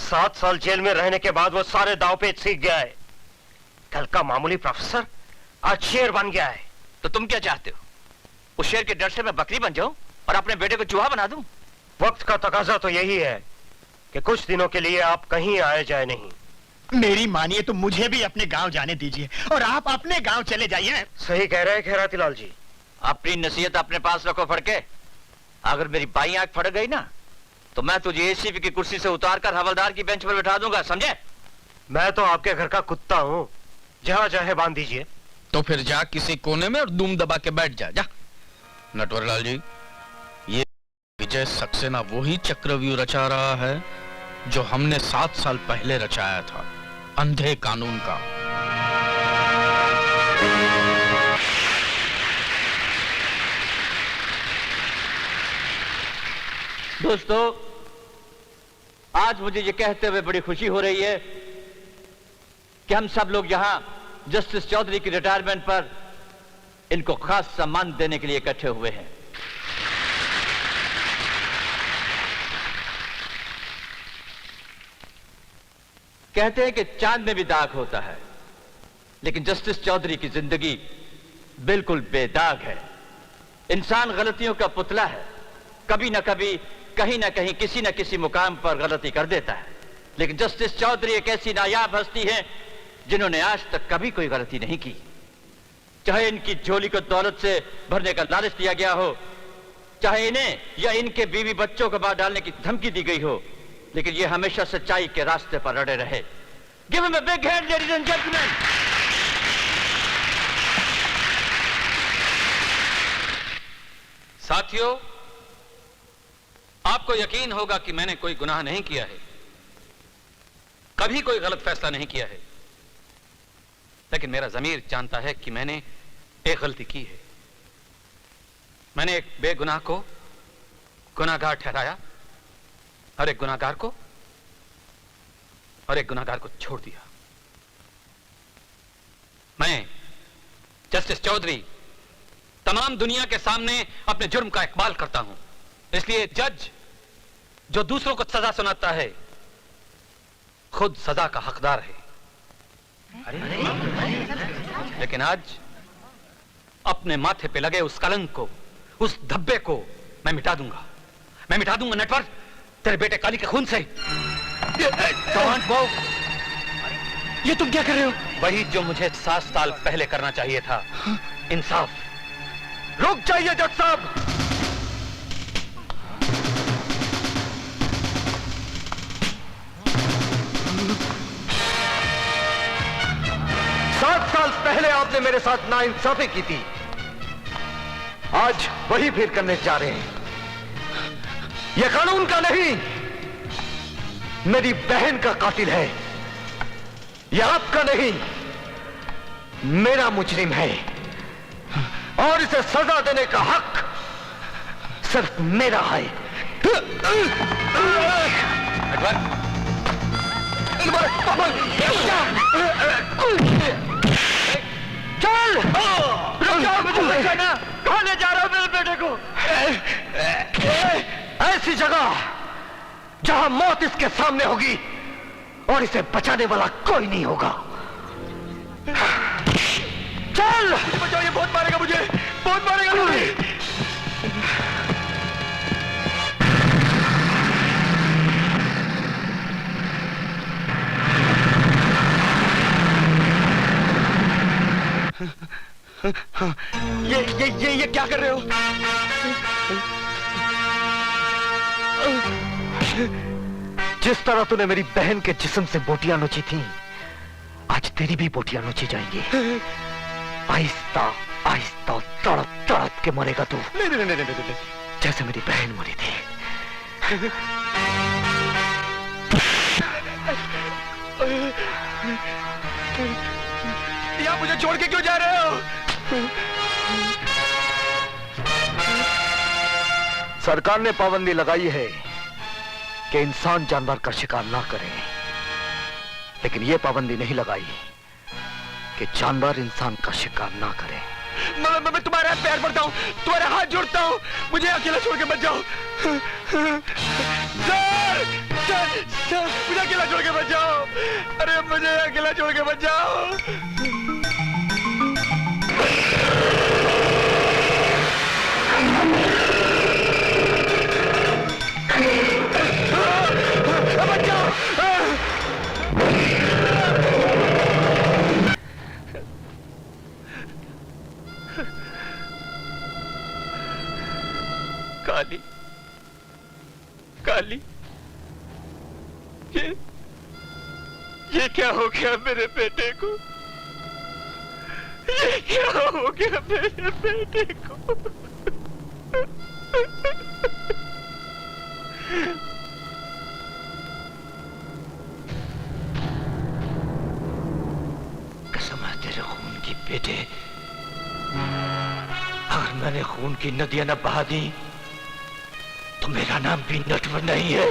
7 साल जेल में रहने के बाद वो सारे दाव पेच सीख गया है। कल का मामूली प्रोफेसर आज शेर बन गया है। तो तुम क्या चाहते हो? उस शेर के डर से मैं बकरी बन जाऊं और अपने बेटे को चूहा बना दूं? वक्त का तकाजा तो यही है कि कुछ दिनों के लिए आप कहीं आए जाए नहीं। मेरी मानिए तो मुझे भी अपने गांव जाने दीजिए और आप अपने गांव चले जाइए। सही कह रहे हैं खैराती लाल जी। अपनी नसीहत अपने पास रखो फड़के। अगर मेरी बाई आंख फड़ गई ना तो मैं तुझे एसीपी की कुर्सी से उतारकर हवलदार की बेंच पर बिठा दूंगा, समझे? मैं तो आपके घर का कुत्ता हूँ, जहाँ चाहे बांध दीजिए। तो फिर जा किसी कोने में और दुम दबा के बैठ जा। नटवरलाल जी, ये विजय सक्सेना वही चक्रव्यूह रचा रहा है जो हमने 7 साल पहले रचाया था, अंधे कानून का। दोस्तों, आज मुझे ये कहते हुए बड़ी खुशी हो रही है कि हम सब लोग यहां जस्टिस चौधरी की रिटायरमेंट पर इनको खास सम्मान देने के लिए इकट्ठे हुए हैं। कहते हैं कि चांद में भी दाग होता है, लेकिन जस्टिस चौधरी की जिंदगी बिल्कुल बेदाग है। इंसान गलतियों का पुतला है, कभी ना कभी कहीं ना कहीं किसी ना किसी मुकाम पर गलती कर देता है। लेकिन जस्टिस चौधरी एक ऐसी नायाब हस्ती है जिन्होंने आज तक कभी कोई गलती नहीं की। चाहे इनकी झोली को दौलत से भरने का लालच दिया गया हो, चाहे इन्हें या इनके बीवी बच्चों को मार डालने की धमकी दी गई हो, लेकिन ये हमेशा सच्चाई के रास्ते पर अड़े रहे। Give him a big hand ladies and gentleman. साथियों, आपको यकीन होगा कि मैंने कोई गुनाह नहीं किया है, कभी कोई गलत फैसला नहीं किया है, लेकिन मेरा ज़मीर जानता है कि मैंने एक गलती की है। मैंने एक बेगुनाह को गुनाहगार ठहराया और एक गुनाहगार को छोड़ दिया। मैं जस्टिस चौधरी तमाम दुनिया के सामने अपने जुर्म का इकबाल करता हूं। इसलिए जज जो दूसरों को सजा सुनाता है खुद सजा का हकदार है। लेकिन आज अपने माथे पे लगे उस कलंक को, उस धब्बे को मैं मिटा दूंगा। मैं मिटा दूंगा नटवर, तेरे बेटे काली के खून से। ये तुम क्या कर रहे हो? वही जो मुझे 7 साल पहले करना चाहिए था, इंसाफ। रुक जाइए जज साहब। 7 साल पहले आपने मेरे साथ नाइंसाफी की थी, आज वही फिर करने जा रहे हैं। यह कानून का नहीं, मेरी बहन का कातिल है। यह आपका नहीं, मेरा मुजरिम है, और इसे सजा देने का हक सिर्फ मेरा है। चल, कहां ले जा रहा हूं मेरे बेटे को? ऐसी जगह जहां मौत इसके सामने होगी और इसे बचाने वाला कोई नहीं होगा। चल बचाओ, ये बहुत मारेगा मुझे, बहुत मारेगा मुझे। ये क्या कर रहे हो? जिस तरह तूने मेरी बहन के जिस्म से बोटियां नोची थी, आज तेरी भी बोटियां नोची जाएंगी। आहिस्ता आहिस्ता तड़प तड़प के मरेगा तू। नहीं, जैसे मेरी बहन मरी थी। यहाँ मुझे छोड़ के क्यों जा रहे हो? सरकार ने पाबंदी लगाई है कि इंसान जानवर का शिकार ना करे, लेकिन यह पाबंदी नहीं लगाई कि जानवर इंसान का शिकार ना करे। मैं तुम्हारे पैर पड़ता हूँ, तुम्हारे हाथ जोड़ता हूँ, मुझे अकेला छोड़ के मत जाओ। सर, मुझे अकेला छोड़ के मत जाओ। अरे मुझे अकेला छोड़ के मत जाओ। काली, काली, ये क्या हो गया मेरे बेटे को? ये क्या हो गया मेरे बेटे को? कसम है तेरे खून की बेटे, अगर मैंने खून की नदियां न बहा दी तो मेरा नाम भी नटवर नहीं है।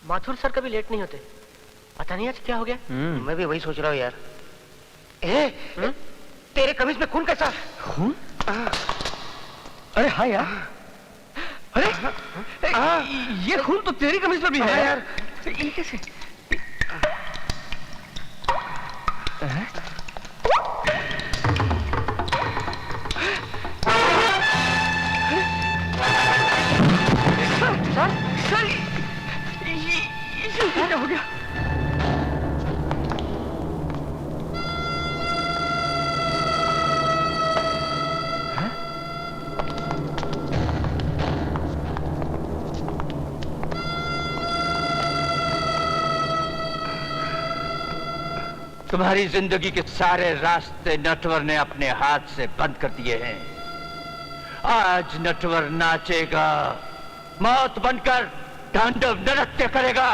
माथुर सर कभी लेट नहीं होते, पता नहीं आज क्या हो गया। मैं भी वही सोच रहा हूँ यार। तेरे कमीज में खून कैसा? खून? अरे हाँ यार, अरे ये खून तो तेरी कमीज पर भी है यार। ये कैसे? क्या हो गया? तुम्हारी जिंदगी के सारे रास्ते नटवर ने अपने हाथ से बंद कर दिए हैं। आज नटवर नाचेगा, मौत बनकर तांडव नृत्य करेगा।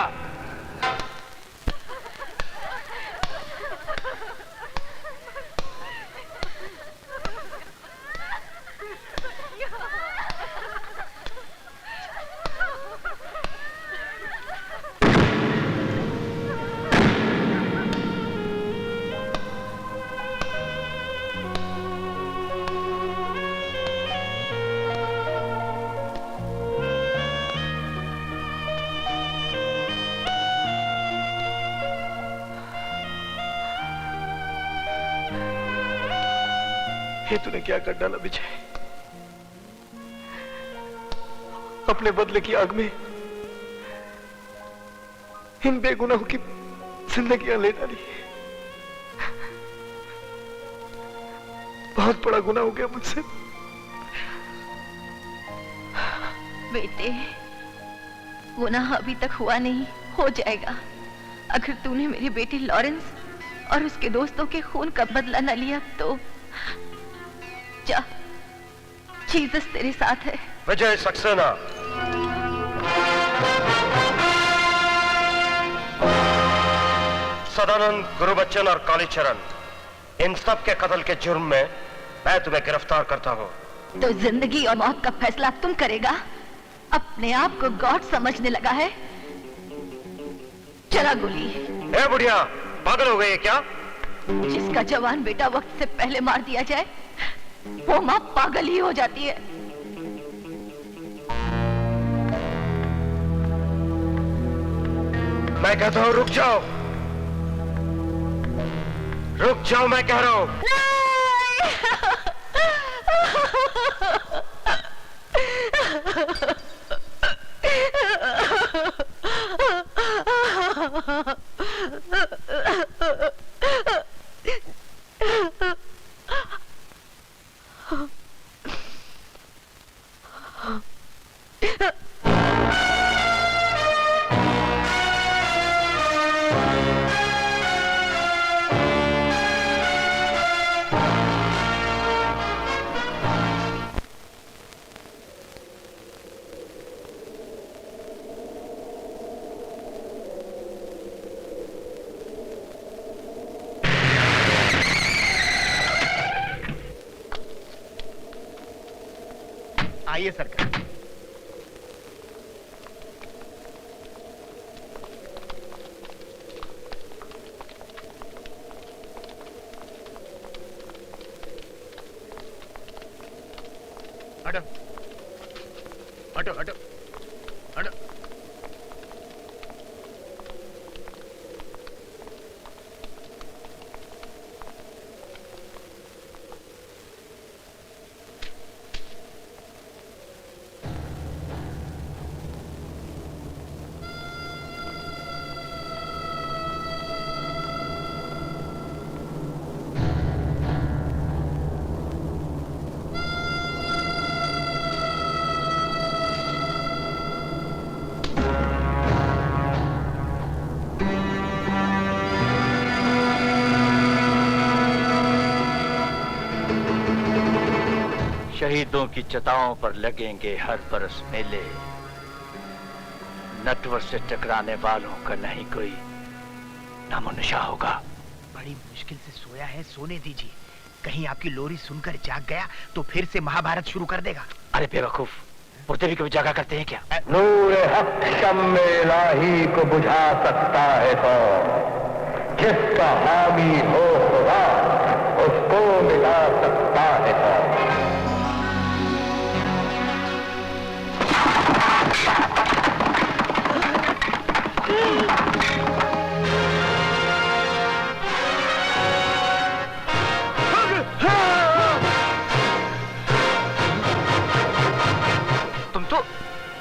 ये तूने क्या कर डाला विजय? अपने बदले की आग में इन बेगुनाहों की जिंदगियां ले डाली। बहुत बड़ा गुनाह हो गया मुझसे। बेटे, गुनाह अभी तक हुआ नहीं, हो जाएगा। अगर तूने मेरी बेटी लॉरेंस और उसके दोस्तों के खून का बदला न लिया तो जा, जीसस तेरे साथ है। विजय सक्सेना, सदानंद, गुरुबच्चन और कालीचरण, इन सब के कत्ल के जुर्म में मैं तुम्हें गिरफ्तार करता हूँ। तो जिंदगी और मौत का फैसला तुम करेगा? अपने आप को गॉड समझने लगा है? चला गोली। ए बुढ़िया, पागल हो गई है क्या? जिसका जवान बेटा वक्त से पहले मार दिया जाए वो माँ पागल ही हो जाती है। मैं कहता हूँ रुक जाओ, रुक जाओ, मैं कह रहा हूँ। आइए सरकार। हटो हटो हटो हटो। शहीदों की चिताओं पर लगेंगे हर बरस मेले, नटवर से टकराने वालों का नहीं कोई नामोनिशा होगा। बड़ी मुश्किल से सोया है, सोने दीजिए। कहीं आपकी लोरी सुनकर जाग गया तो फिर से महाभारत शुरू कर देगा। अरे बेवकूफ, मुर्दे भी कभी जागा करते हैं क्या? नूर हक शम्मे इलाही को बुझा सकता है तो जिसका हामी हो खुदा उसको मिला सकता है तो।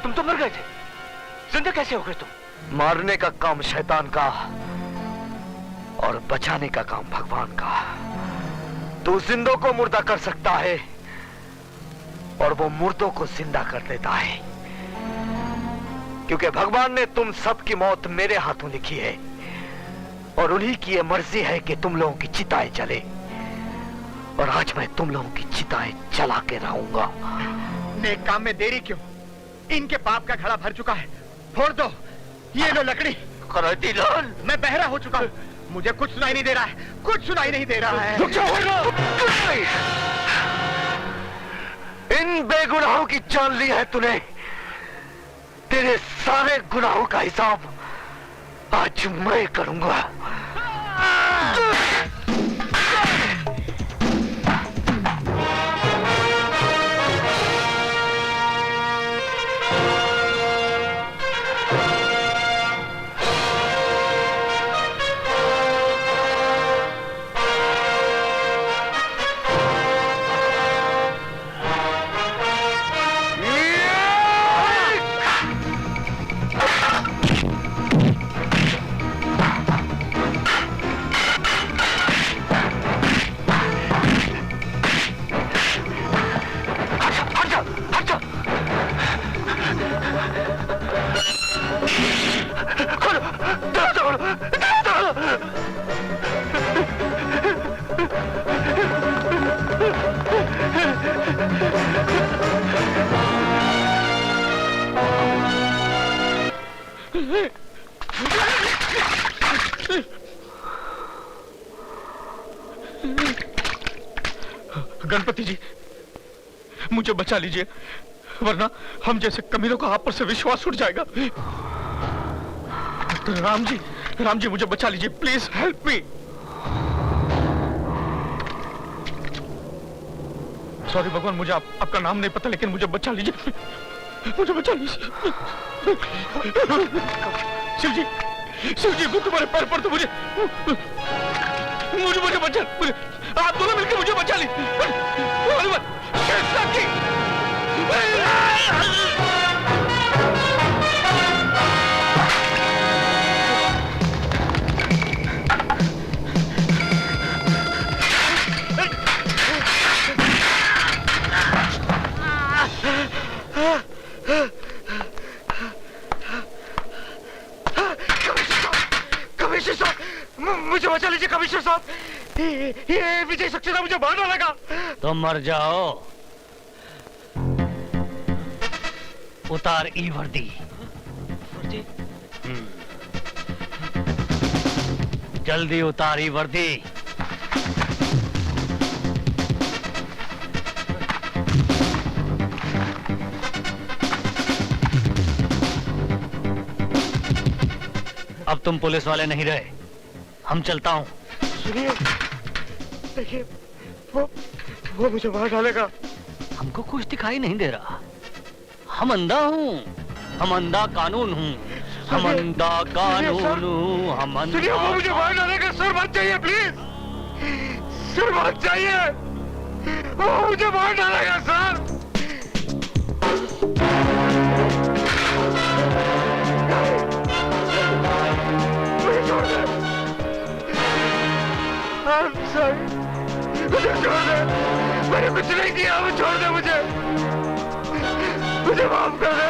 तुम तो मर गए थे, जिंदा कैसे हो गए तुम? मारने का काम शैतान का और बचाने का काम भगवान का। तू जिंदों को मुर्दा कर सकता है और वो मुर्दों को जिंदा कर देता है, क्योंकि भगवान ने तुम सबकी मौत मेरे हाथों लिखी है और उन्हीं की ये मर्जी है कि तुम लोगों की चिताएं जले, और आज मैं तुम लोगों की चिताएं जला के रहूंगा। नेक काम में देरी क्यों? इनके पाप का घड़ा भर चुका है, फोड़ दो। ये लो लकड़ी। खराती लाल, मैं बहरा हो चुका हूँ, मुझे कुछ सुनाई नहीं दे रहा है, कुछ सुनाई नहीं दे रहा है। रुक जाओ। इन बेगुनाहों की जान ली है तूने, तेरे सारे गुनाहों का हिसाब आज मैं करूंगा। गणपति जी, मुझे बचा लीजिए, वरना हम जैसे कमीनों का आप पर से विश्वास उठ जाएगा। राम जी मुझे बचा लीजिए, प्लीज हेल्प मी। सॉरी भगवान, मुझे आपका नाम नहीं पता, लेकिन मुझे बचा लीजिए, मुझे बचा लीजिए। शिव जी मैं तुम्हारे पैर पर, तो मुझे बचा, आप दोनों मिलकर मुझे बचा लीजिए। कमिश्नर साहब, मुझे बचा लीजिए कमिश्नर साहब, ये विजय सक्सेना मुझे मारने लगा। तुम मर जाओ, उतार ई वर्दी। जल्दी उतार ई वर्दी। अब तुम पुलिस वाले नहीं रहे, हम चलता हूं। सुनिए, देखिए, वो मुझे मार डालेगा। हमको कुछ दिखाई नहीं दे रहा, हम अंधा हूँ, हम अंधा कानून हूँ, हम अंधा कानून हूँ, हम अंधा। सुनिए, वो मुझे मार डालेगा। सर मत जाइए प्लीज, सर मत जाइए, वो मुझे मार डालेगा सर। मुझे छोड़ दे, मुझे छोड़ दे, मैंने कुछ नहीं किया, वो छोड़ दे मुझे माफ कर दे।